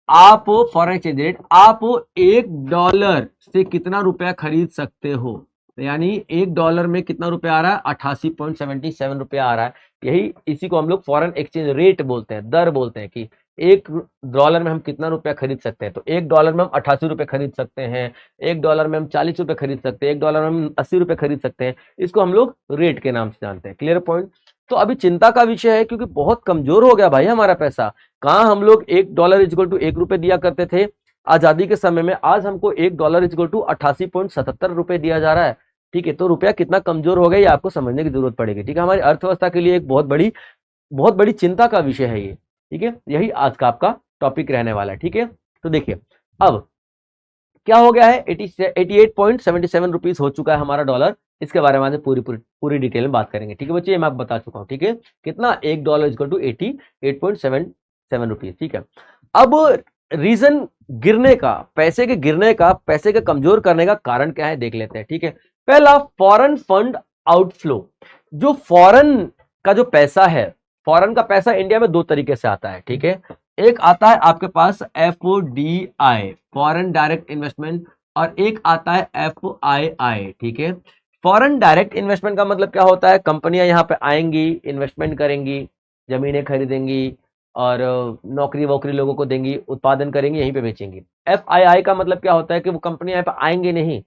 आप फॉरेन एक्सचेंज रेट, आप $1 से कितना रुपया खरीद सकते हो, यानी $1 में कितना रुपया आ रहा है, 88.77 रुपया आ रहा है। यही इसी को हम लोग फॉरेन एक्सचेंज रेट बोलते हैं, दर बोलते हैं कि $1 में हम कितना रुपया खरीद सकते हैं। तो $1 में हम 88 रुपए खरीद सकते हैं, $1 में हम 40 रुपए खरीद सकते हैं, $1 में हम 80 रुपए खरीद सकते हैं। इसको हम लोग रेट के नाम से जानते हैं। Clear point. तो अभी चिंता का विषय है क्योंकि बहुत कमजोर हो गया भाई हमारा पैसा। कहाँ हम लोग $1 इक्वल टू 1 रुपए दिया करते थे आजादी के समय में, आज हमको $1 इक्वल टू 88.77 रुपए दिया जा रहा है। ठीक है, तो रुपया कितना कमजोर हो गया ये आपको समझने की जरूरत पड़ेगी। ठीक है, हमारी अर्थव्यवस्था के लिए एक बहुत बड़ी चिंता का विषय है ये। ठीक है, यही आज का आपका टॉपिक रहने वाला है। ठीक है, तो देखिए अब क्या हो गया है, 88.77 रुपीज हो चुका है हमारा डॉलर। इसके बारे में आज पूरी डिटेल में बात करेंगे। ठीक है बच्चे, मैं आपको बता चुका हूं। ठीक है, कितना, $1 इक्वल टू 88.77 रुपीज। ठीक है, अब रीजन गिरने का, पैसे के गिरने का, पैसे के कमजोर करने का कारण क्या है देख लेते हैं। ठीक है, पहला फॉरेन फंड आउटफ्लो। जो फॉरेन का जो पैसा है, फॉरेन का पैसा इंडिया में दो तरीके से आता है। ठीक है, एक आता है आपके पास FDI, फॉरेन डायरेक्ट इन्वेस्टमेंट, और एक आता है FII। ठीक है, फॉरेन डायरेक्ट इन्वेस्टमेंट का मतलब क्या होता है, कंपनियां यहाँ पे आएंगी, इन्वेस्टमेंट करेंगी, जमीनें खरीदेंगी और नौकरी वोकरी लोगों को देंगी, उत्पादन करेंगी, यहीं पे बेचेंगी। FII का मतलब क्या होता है कि वो कंपनियां यहाँ पे आएंगी नहीं,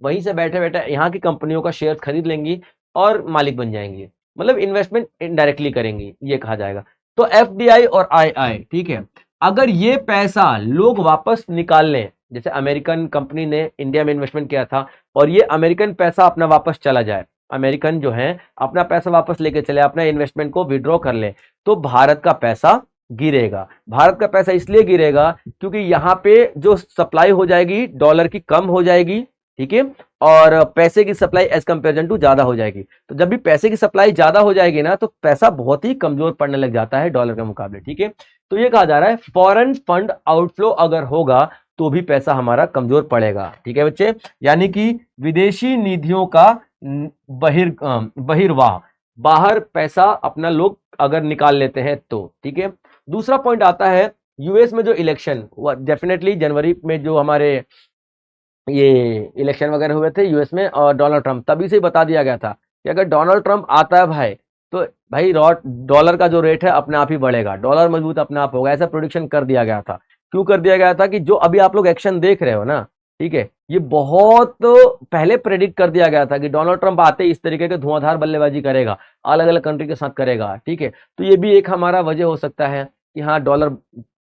वहीं से बैठे बैठे यहाँ की कंपनियों का शेयर खरीद लेंगी और मालिक बन जाएंगी, मतलब इन्वेस्टमेंट इनडायरेक्टली करेंगी, ये कहा जाएगा। तो FDI और II। ठीक है, अगर ये पैसा लोग वापस निकाल लें, जैसे अमेरिकन कंपनी ने इंडिया में इन्वेस्टमेंट किया था और ये अमेरिकन पैसा अपना वापस चला जाए, अमेरिकन जो है अपना पैसा वापस लेके चले, अपना इन्वेस्टमेंट को विड्रॉ कर ले, तो भारत का पैसा गिरेगा। भारत का पैसा इसलिए गिरेगा क्योंकि यहाँ पे जो सप्लाई हो जाएगी डॉलर की कम हो जाएगी। ठीक है, और पैसे की सप्लाई एज कंपेरिजन टू ज्यादा हो जाएगी। तो जब भी पैसे की सप्लाई ज्यादा हो जाएगी ना, तो पैसा बहुत ही कमजोर पड़ने लग जाता है डॉलर के मुकाबले। ठीक है, तो ये कहा जा रहा है फॉरेन फंड आउटफ्लो अगर होगा तो भी पैसा हमारा कमजोर पड़ेगा। ठीक है बच्चे, यानी कि विदेशी निधियों का बहिर्वाह, बाहर पैसा अपना लोग अगर निकाल लेते हैं तो। ठीक है, दूसरा पॉइंट आता है यूएस में जो इलेक्शन, डेफिनेटली जनवरी में जो हमारे ये इलेक्शन वगैरह हुए थे यूएस में, और डोनाल्ड ट्रंप, तभी से ही बता दिया गया था कि अगर डोनाल्ड ट्रंप आता है भाई, तो भाई डॉलर का जो रेट है अपने आप ही बढ़ेगा, डॉलर मजबूत अपने आप होगा, ऐसा प्रोडिक्शन कर दिया गया था। क्यों कर दिया गया था कि जो अभी आप लोग एक्शन देख रहे हो ना, ठीक है, ये बहुत पहले प्रेडिक्ट कर दिया गया था कि डोनाल्ड ट्रंप आते इस तरीके के धुआंधार बल्लेबाजी करेगा, अलग अलग कंट्री के साथ करेगा। ठीक है, तो ये भी एक हमारा वजह हो सकता है कि हाँ डॉलर,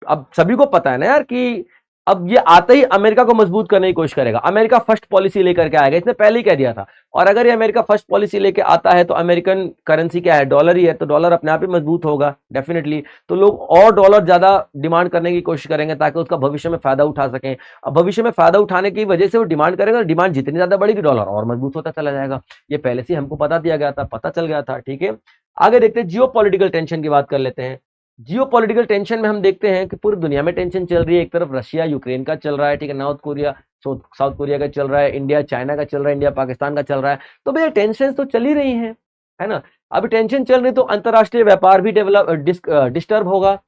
अब सभी को पता है ना यार कि अब ये आते ही अमेरिका को मजबूत करने की कोशिश करेगा, अमेरिका फर्स्ट पॉलिसी लेकर के आएगा, इसने पहले ही कह दिया था। और अगर ये अमेरिका फर्स्ट पॉलिसी लेके आता है तो अमेरिकन करेंसी क्या है, डॉलर ही है, तो डॉलर अपने आप ही मजबूत होगा डेफिनेटली। तो लोग और डॉलर ज्यादा डिमांड करने की कोशिश करेंगे ताकि उसका भविष्य में फायदा उठा सकें। अब भविष्य में फायदा उठाने की वजह से वो डिमांड करेंगे, डिमांड जितनी ज्यादा बढ़ेगी डॉलर और मजबूत होता चला जाएगा। ये पहले से हमको पता दिया गया था, पता चल गया था, ठीक है। आगे देखते हैं, जियो पॉलिटिकल टेंशन की बात कर लेते हैं। जियो पॉलिटिकल टेंशन में हम देखते हैं कि पूरी दुनिया में टेंशन चल रही है। एक तरफ रशिया यूक्रेन का चल रहा है, ठीक है, नॉर्थ कोरिया साउथ कोरिया का चल रहा है, इंडिया चाइना का चल रहा है, इंडिया पाकिस्तान का चल रहा है। तो भैया टेंशन तो चल ही रही है ना। अभी टेंशन चल रही तो अंतरराष्ट्रीय व्यापार भी डिस्टर्ब होगा,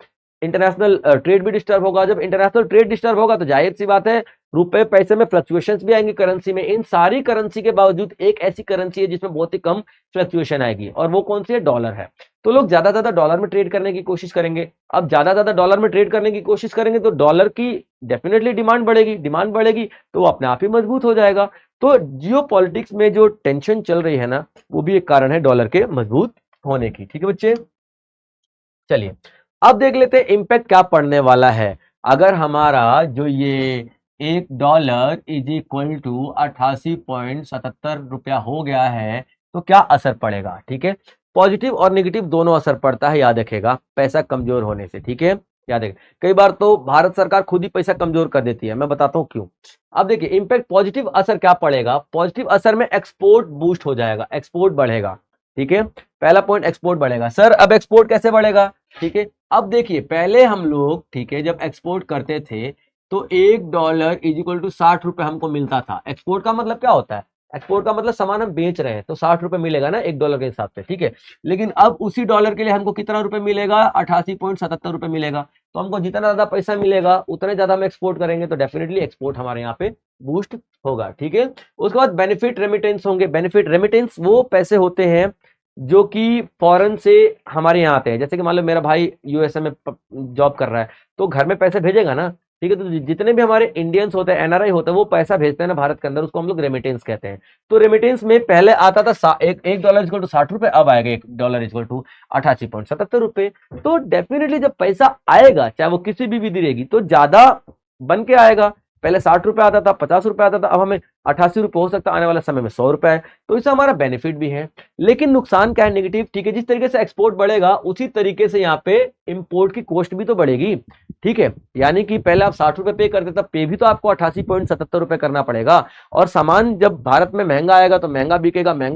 इंटरनेशनल ट्रेड भी डिस्टर्ब होगा। जब इंटरनेशनल ट्रेड डिस्टर्ब होगा तो जाहिर सी बात है रुपए पैसे में फ्लक्चुएशंस भी आएंगे करेंसी में। इन सारी करेंसी के बावजूद एक ऐसी करेंसी है जिसमें बहुत ही कम फ्लक्चुएशन आएगी, और वो कौन सी है, डॉलर है। तो लोग ज्यादा ज्यादा डॉलर में ट्रेड करने की कोशिश करेंगे। अब ज्यादा ज्यादा डॉलर में ट्रेड करने की कोशिश करेंगे तो डॉलर की डेफिनेटली डिमांड बढ़ेगी, डिमांड बढ़ेगी तो वो अपने आप ही मजबूत हो जाएगा। तो जियो पॉलिटिक्स में जो टेंशन चल रही है ना, वो भी एक कारण है डॉलर के मजबूत होने की, ठीक है बच्चे। चलिए अब देख लेते हैं इम्पैक्ट क्या पड़ने वाला है। अगर हमारा जो ये $1 इज इक्वल टू 88.77 हो गया है तो क्या असर पड़ेगा, ठीक है। पॉजिटिव और नेगेटिव दोनों असर पड़ता है, याद रखेगा, पैसा कमजोर होने से, ठीक है, याद रखेगा। कई बार तो भारत सरकार खुद ही पैसा कमजोर कर देती है, मैं बताता हूं क्यों। अब देखिए इम्पैक्ट पॉजिटिव असर क्या पड़ेगा, पॉजिटिव असर में एक्सपोर्ट बूस्ट हो जाएगा, एक्सपोर्ट बढ़ेगा, ठीक है। पहला पॉइंट एक्सपोर्ट बढ़ेगा। सर अब एक्सपोर्ट कैसे बढ़ेगा, ठीक है। अब देखिए पहले हम लोग, ठीक है, जब एक्सपोर्ट करते थे तो $1 इज इक्वल टू 60 हमको मिलता था। एक्सपोर्ट का मतलब क्या होता है, एक्सपोर्ट का मतलब सामान हम बेच रहे हैं तो 60 मिलेगा ना $1 के हिसाब से, ठीक है। लेकिन अब उसी डॉलर के लिए हमको कितना रुपए मिलेगा, 88.77 मिलेगा। तो हमको जितना ज्यादा पैसा मिलेगा उतने ज्यादा हम एक्सपोर्ट करेंगे, तो डेफिनेटली एक्सपोर्ट हमारे यहाँ पे बूस्ट होगा, ठीक है। उसके बाद बेनिफिट रेमिटेंस होंगे। बेनिफिट रेमिटेंस वो पैसे होते हैं जो कि फॉरेन से हमारे यहाँ आते हैं। जैसे कि मान लो मेरा भाई यूएसए में जॉब कर रहा है तो घर में पैसे भेजेगा ना, ठीक है। तो जितने भी हमारे इंडियंस होते हैं, एनआरआई होते हैं, वो पैसा भेजते हैं ना भारत के अंदर, उसको हम लोग रेमिटेंस कहते हैं। तो रेमिटेंस में पहले आता था एक डॉलर इक्वल टू 60 अब आएगा $1 इक्वल टू 88.77। तो डेफिनेटली जब पैसा आएगा चाहे वो किसी भी विधि रहेगी तो ज्यादा बन के आएगा। पहले 60 आता था, 50 आता था, अब हमें 88 हो सकता है, आने वाला समय में 100 है। तो इससे हमारा बेनिफिट भी है। लेकिन नुकसान क्या है, नेगेटिव, ठीक है। जिस तरीके से एक्सपोर्ट बढ़ेगा उसी तरीके से यहाँ पे इंपोर्ट की कॉस्ट भी तो बढ़ेगी, ठीक है। यानी कि पहले आप 60 पे करते थे, पे भी तो आपको 88.77 करना पड़ेगा। और सामान जब भारत में महंगा आएगा तो महंगा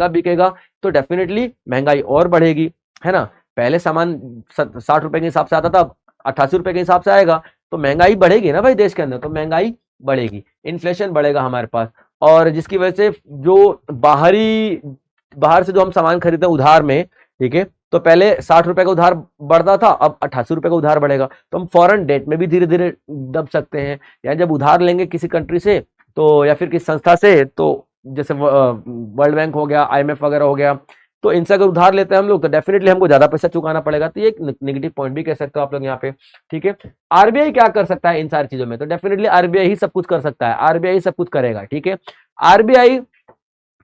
बिकेगा तो डेफिनेटली महंगाई और बढ़ेगी, है ना। पहले सामान 60 के हिसाब से आता था, 88 के हिसाब से आएगा तो महंगाई बढ़ेगी ना भाई देश के अंदर, तो महंगाई बढ़ेगी, इन्फ्लेशन बढ़ेगा हमारे पास। और जिसकी वजह से जो बाहर से जो हम सामान खरीदते हैं उधार में, ठीक है, तो पहले 60 का उधार बढ़ता था, अब 88 का उधार बढ़ेगा। तो हम फॉरेन डेट में भी धीरे धीरे दब सकते हैं। या जब उधार लेंगे किसी कंट्री से तो, या फिर किसी संस्था से, तो जैसे वर्ल्ड बैंक हो गया, आईएमएफ वगैरह हो गया, तो इनसे अगर उधार लेते हैं हम लोग तो डेफिनेटली हमको ज्यादा पैसा चुकाना पड़ेगा। तो ये एक नेगेटिव पॉइंट भी कह सकते हो आप लोग यहाँ पे, ठीक है। आरबीआई क्या कर सकता है इन सारी चीजों में, तो डेफिनेटली आरबीआई ही सब कुछ कर सकता है, आरबीआई ही सब कुछ करेगा, ठीक है। आरबीआई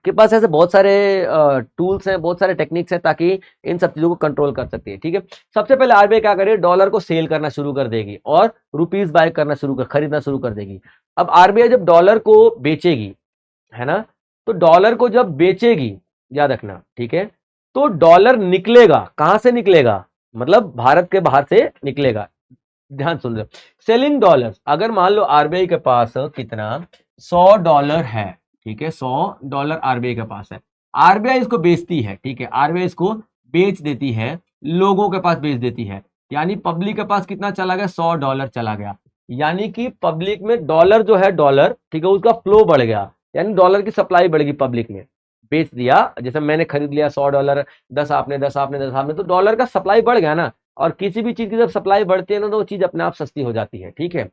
के पास ऐसे बहुत सारे टूल्स हैं, बहुत सारे टेक्निक्स हैं ताकि इन सब चीजों को कंट्रोल कर सकती है, ठीक है। सबसे पहले आरबीआई क्या करे, डॉलर को सेल करना शुरू कर देगी और रुपीज बाय करना खरीदना शुरू कर देगी। अब आरबीआई जब डॉलर को बेचेगी, है ना, तो डॉलर को जब बेचेगी, याद रखना, ठीक है, तो डॉलर निकलेगा, कहां से निकलेगा, मतलब भारत के बाहर से निकलेगा। ध्यान सुन रहे, सेलिंग डॉलर, अगर मान लो आरबीआई के पास कितना $100 है, ठीक है, $100 आरबीआई के पास है, आरबीआई इसको बेचती है, ठीक है, आरबीआई इसको बेच देती है, लोगों के पास बेच देती है, यानी पब्लिक के पास कितना चला गया, $100 चला गया। यानी कि पब्लिक में डॉलर जो है, डॉलर, ठीक है, उसका फ्लो बढ़ गया, यानी डॉलर की सप्लाई बढ़ेगी। पब्लिक ने बेच दिया, जैसे मैंने खरीद लिया $100, 10 आपने, 10 आपने, 10 आपने, तो डॉलर का सप्लाई बढ़ गया ना। और किसी भी चीज की जब सप्लाई बढ़ती है ना तो वो चीज अपने आप सस्ती हो जाती है, ठीक है।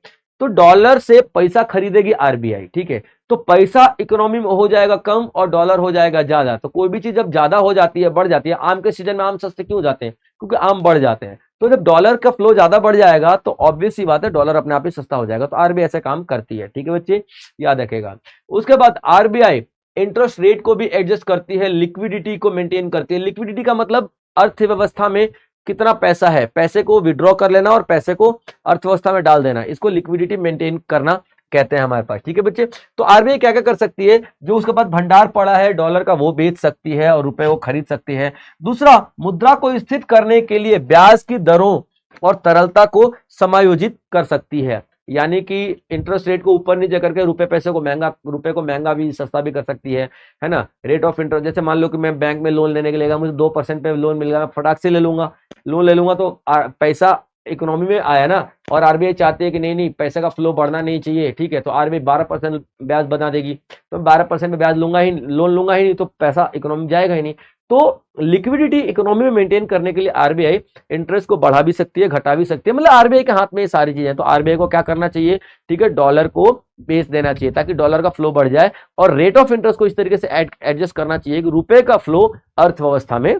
तो डॉलर से पैसा खरीदेगी आरबीआई, ठीक है। तो पैसा इकोनॉमी में हो जाएगा कम और डॉलर हो जाएगा ज्यादा। तो कोई भी चीज जब ज्यादा हो जाती है, बढ़ जाती है, आम के सीजन में आम सस्ते क्यों हो जाते हैं, क्योंकि आम बढ़ जाते हैं। तो जब डॉलर का फ्लो ज्यादा बढ़ जाएगा तो ऑब्वियस सी बात है डॉलर अपने आप ही सस्ता हो जाएगा। तो आरबीआई ऐसे काम करती है, ठीक है बच्चे, याद रखेगा। उसके बाद आरबीआई इंटरेस्ट रेट को भी एडजस्ट करती है, लिक्विडिटी को मेंटेन करती है। लिक्विडिटी का मतलब अर्थव्यवस्था में कितना पैसा है, पैसे को विड्रॉ कर लेना और पैसे को अर्थव्यवस्था में डाल देना, इसको लिक्विडिटी मेंटेन करना कहते हैं हमारे पास। ठीक है बच्चे, तो आरबीआई क्या क्या कर सकती है, जो उसके पास भंडार पड़ा है डॉलर का वो बेच सकती है और रुपए को खरीद सकती है। दूसरा, मुद्रा को स्थिर करने के लिए ब्याज की दरों और तरलता को समायोजित कर सकती है, यानी कि इंटरेस्ट रेट को ऊपर नीचे करके रुपए को महंगा भी सस्ता भी कर सकती है ना। रेट ऑफ इंटरेस्ट, जैसे मान लो कि मैं बैंक में लोन लेने के लिए मुझे 2% पे लोन मिल गया, मैं फटाक से लोन ले लूंगा तो पैसा इकोनॉमी में आया ना, और आरबीआई चाहती है कि नहीं पैसे का फ्लो बढ़ना नहीं चाहिए, ठीक है, तो आरबीआई 12% ब्याज बना देगी, तो 12% में ब्याज लोन लूंगा ही नहीं, तो पैसा इकोनॉमी में जाएगा ही नहीं। तो लिक्विडिटी इकोनॉमी में मेंटेन करने के लिए आरबीआई इंटरेस्ट को बढ़ा भी सकती है, घटा भी सकती है, मतलब आरबीआई के हाथ में ये सारी चीजें। तो आरबीआई को क्या करना चाहिए, ठीक है, डॉलर को बेच देना चाहिए ताकि डॉलर का फ्लो बढ़ जाए, और रेट ऑफ इंटरेस्ट को इस तरीके से एडजस्ट करना चाहिए कि रुपए का फ्लो अर्थव्यवस्था में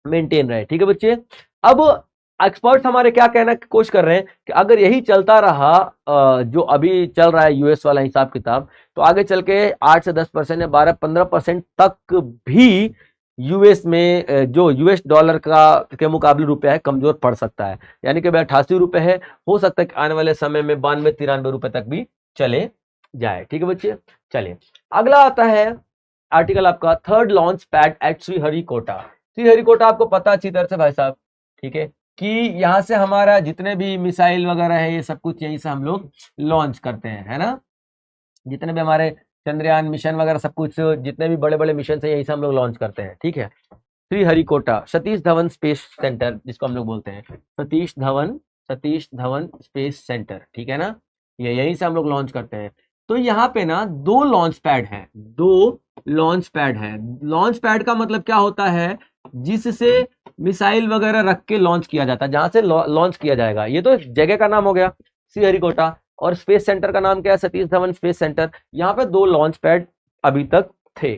मेंटेन रहे। ठीक है बच्चे, अब एक्सपर्ट्स हमारे क्या कहना की कोशिश कर रहे हैं कि अगर यही चलता रहा जो अभी चल रहा है यूएस वाला हिसाब किताब, तो आगे चल के 8 से 10% या 12-15% तक भी यूएस में जो यूएस डॉलर का के मुकाबले रुपया है कमजोर पड़ सकता है, यानी कि 88 रुपए है, हो सकता है कि आने वाले समय में 92-93 रुपए तक भी चले जाए। ठीक है बच्चे, चलिए अगला आता है आर्टिकल आपका, third launch pad at Sriharikota. Sriharikota आपको पता अच्छी तरह से भाई साहब, ठीक है, कि यहाँ से हमारा जितने भी मिसाइल वगैरह है ये सब कुछ यहीं से हम लोग लॉन्च करते हैं, है ना, जितने भी हमारे चंद्रयान मिशन वगैरह सब कुछ, जितने भी बड़े बड़े मिशन है यहीं से हम लोग लॉन्च करते हैं। ठीक है, श्रीहरिकोटा सतीश धवन स्पेस सेंटर जिसको हम लोग बोलते हैं, सतीश धवन स्पेस सेंटर, ठीक है ना, ये यहीं से हम लोग लॉन्च करते हैं। तो यहाँ पे ना 2 लॉन्च पैड है, 2 लॉन्च पैड है। लॉन्च पैड का मतलब क्या होता है, जिससे मिसाइल वगैरह रख के लॉन्च किया जाता है, जहां से लॉन्च किया जाएगा। ये तो जगह का नाम हो गया श्रीहरिकोटा, और स्पेस सेंटर का नाम क्या है, सतीश धवन स्पेस सेंटर। यहाँ पे 2 लॉन्च पैड अभी तक थे,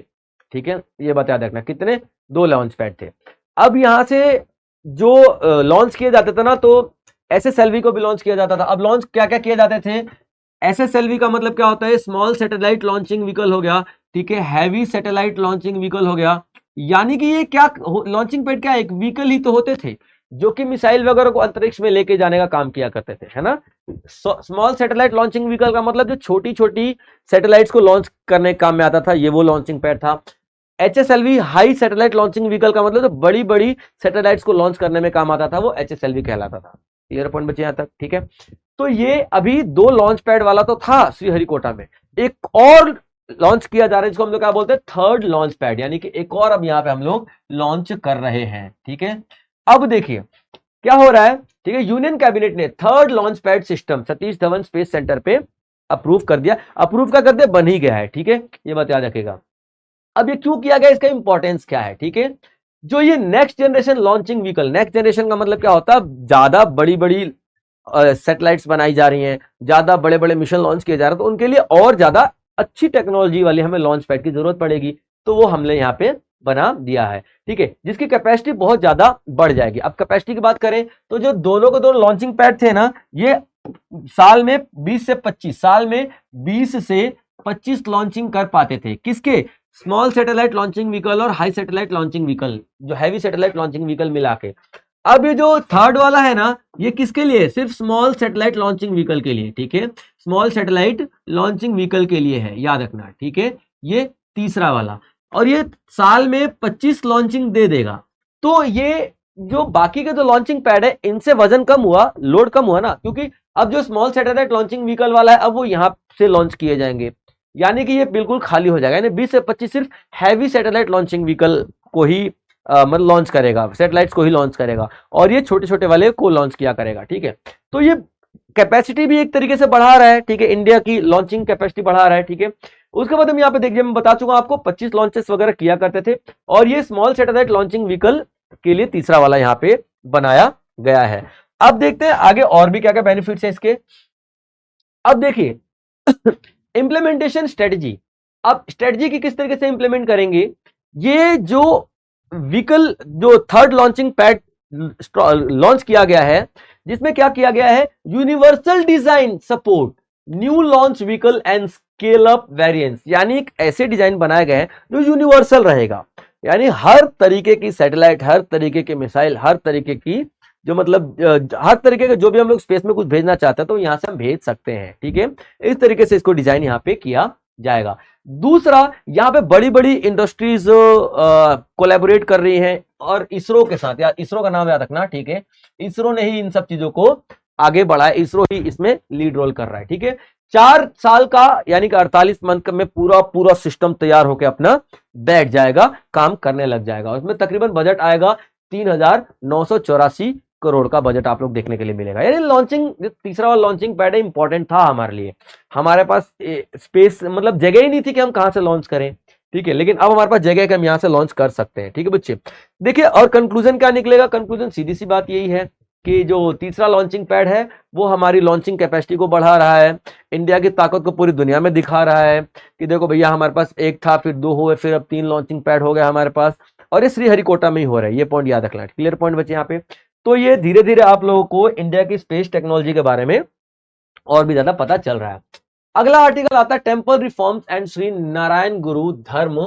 ठीक है, ये बता रखना कितने, 2 लॉन्च पैड थे। अब यहाँ से जो लॉन्च किए जाते थे ना, तो एसएसएलवी को भी लॉन्च किया जाता था। अब लॉन्च क्या क्या किए जाते थे, एसएसएलवी का मतलब क्या होता है, स्मॉल सैटेलाइट लॉन्चिंग व्हीकल हो गया, ठीक है, हैवी सैटेलाइट लॉन्चिंग व्हीकल हो गया, यानी कि ये क्या लॉन्चिंग पैड क्या, एक व्हीकल ही तो होते थे जो कि मिसाइल वगैरह को अंतरिक्ष में लेके जाने का काम किया करते थे, है ना। स्मॉल सैटेलाइट लॉन्चिंग व्हीकल का मतलब जो छोटी छोटी सैटेलाइट्स को लॉन्च करने के काम में आता था, ये वो लॉन्चिंग पैड था। एचएसएलवी हाई सैटेलाइट लॉन्चिंग व्हीकल का मतलब जो बड़ी बड़ी सैटेलाइट्स को लॉन्च करने में काम आता था, वो एचएसएलवी कहलाता था। क्लियर पॉइंट बचे यहां तक, ठीक है। तो ये अभी 2 लॉन्च पैड वाला तो था श्रीहरिकोटा में, एक और लॉन्च किया जा रहा है जिसको हम लोग क्या बोलते हैं, थर्ड लॉन्च पैड, यानी कि एक और अब यहाँ पे हम लोग लॉन्च कर रहे हैं। ठीक है, अब देखिए क्या हो रहा है, ठीक है, यूनियन कैबिनेट ने third launch pad system Satish Dhawan space centre पे अप्रूव कर दिया। अप्रूव का कर दिया, बन ही गया है, ठीक है, ये बात याद रखेगा। अब ये क्यों किया गया, इसका इंपॉर्टेंस क्या है, ठीक है। जो ये next generation launching vehicle, next generation का मतलब क्या होता है, ज्यादा बड़ी बड़ी सैटेलाइट्स बनाई जा रही हैं, ज्यादा बड़े बड़े मिशन लॉन्च किए जा रहे हैं, तो उनके लिए और ज्यादा अच्छी टेक्नोलॉजी वाली हमें लॉन्च पैड की जरूरत पड़ेगी, तो वो हमने यहाँ पे बना दिया है, ठीक है, जिसकी कैपेसिटी बहुत ज्यादा बढ़ जाएगी। अब कैपेसिटी की बात करें तो जो दोनों को दोनों लॉन्चिंग पैड थे ना, ये साल में 20 से 25 लॉन्चिंग कर पाते थे। किसके, स्मॉल सैटेलाइट लॉन्चिंग व्हीकल और हाई सैटेलाइट लॉन्चिंग व्हीकल, जो हैवी सैटेलाइट लॉन्चिंग व्हीकल मिला के। अब ये जो थर्ड वाला है ना, ये किसके लिए, सिर्फ स्मॉल सैटेलाइट लॉन्चिंग व्हीकल के लिए, ठीक है, स्मॉल सैटेलाइट लॉन्चिंग व्हीकल के लिए है, याद रखना, ठीक है, ये तीसरा वाला, और ये साल में 25 लॉन्चिंग दे देगा। तो ये जो बाकी के जो लॉन्चिंग पैड है, इनसे वजन कम हुआ, लोड कम हुआ ना, क्योंकि अब जो स्मॉल सैटेलाइट लॉन्चिंग व्हीकल वाला है, अब वो यहां से लॉन्च किए जाएंगे, यानी कि ये बिल्कुल खाली हो जाएगा, यानी 20 से 25 सिर्फ हैवी सैटेलाइट लॉन्चिंग व्हीकल को ही मतलब लॉन्च करेगा, सैटेलाइट्स को ही लॉन्च करेगा, और ये छोटे छोटे वाले को लॉन्च किया करेगा, ठीक है। तो ये कैपेसिटी भी एक तरीके से बढ़ा रहा है, ठीक है, इंडिया की लॉन्चिंग कैपेसिटी बढ़ा रहा है, ठीक है। उसके बाद हम यहाँ पे देखिए, मैं बता चुका आपको 25 लॉन्चेस वगैरह किया करते थे, और ये स्मॉल सैटेलाइट लॉन्चिंग व्हीकल के लिए तीसरा वाला यहाँ पे बनाया गया है। अब देखते हैं आगे और भी क्या क्या बेनिफिट्स है इसके। अब देखिए इंप्लीमेंटेशन स्ट्रेटजी, अब स्ट्रेटजी की किस तरीके से इंप्लीमेंट करेंगे, ये जो व्हीकल जो थर्ड लॉन्चिंग पैड लॉन्च किया गया है, जिसमें क्या किया गया है, universal design support new launch vehicle and scale up variants, यानी एक ऐसे डिजाइन बनाए गए हैं जो यूनिवर्सल रहेगा, यानी हर तरीके की सैटेलाइट, हर तरीके की मिसाइल, हर तरीके की जो मतलब हर तरीके के जो भी हम लोग स्पेस में कुछ भेजना चाहते हैं तो यहां से हम भेज सकते हैं। ठीक है, इस तरीके से इसको डिजाइन यहाँ पे किया जाएगा। दूसरा, यहाँ पे बड़ी बड़ी इंडस्ट्रीज कोलैबोरेट कर रही हैं और इसरो के साथ, या इसरो का नाम याद रखना, ठीक है, इसरो ने ही इन सब चीजों को आगे बढ़ाया, इसरो ही इसमें लीड रोल कर रहा है। ठीक है, 4 साल का यानी कि 48 मंथ में पूरा पूरा सिस्टम तैयार होकर अपना बैठ जाएगा, काम करने लग जाएगा। उसमें तकरीबन बजट आएगा 3,984 करोड़ का बजट आप लोग देखने के लिए मिलेगा। यानी लॉन्चिंग, तीसरा वाला लॉन्चिंग पैड इंपॉर्टेंट था हमारे लिए। हमारे पास स्पेस मतलब जगह ही नहीं थी कि हम कहां से लॉन्च करें। ठीक है, लेकिन अब हमारे पास जगह है कि हम यहां से लॉन्च कर सकते हैं। ठीक है बच्चे, देखिए और कंक्लूजन क्या निकलेगा? कंक्लूजन सीधी सी बात यही है कि जो तीसरा लॉन्चिंग पैड है वो हमारी लॉन्चिंग कैपेसिटी को बढ़ा रहा है, इंडिया की ताकत को पूरी दुनिया में दिखा रहा है कि देखो भैया हमारे पास एक था, फिर 2 हुए, फिर अब 3 लॉन्चिंग पैड हो गया हमारे पास, और ये श्रीहरिकोटा में ही हो रहा है। ये पॉइंट याद रखना, क्लियर पॉइंट बच्चे यहाँ पे। तो ये धीरे धीरे आप लोगों को इंडिया की स्पेस टेक्नोलॉजी के बारे में और भी ज्यादा पता चल रहा है। अगला आर्टिकल आता है temple reforms and Shri Narayan गुरु धर्म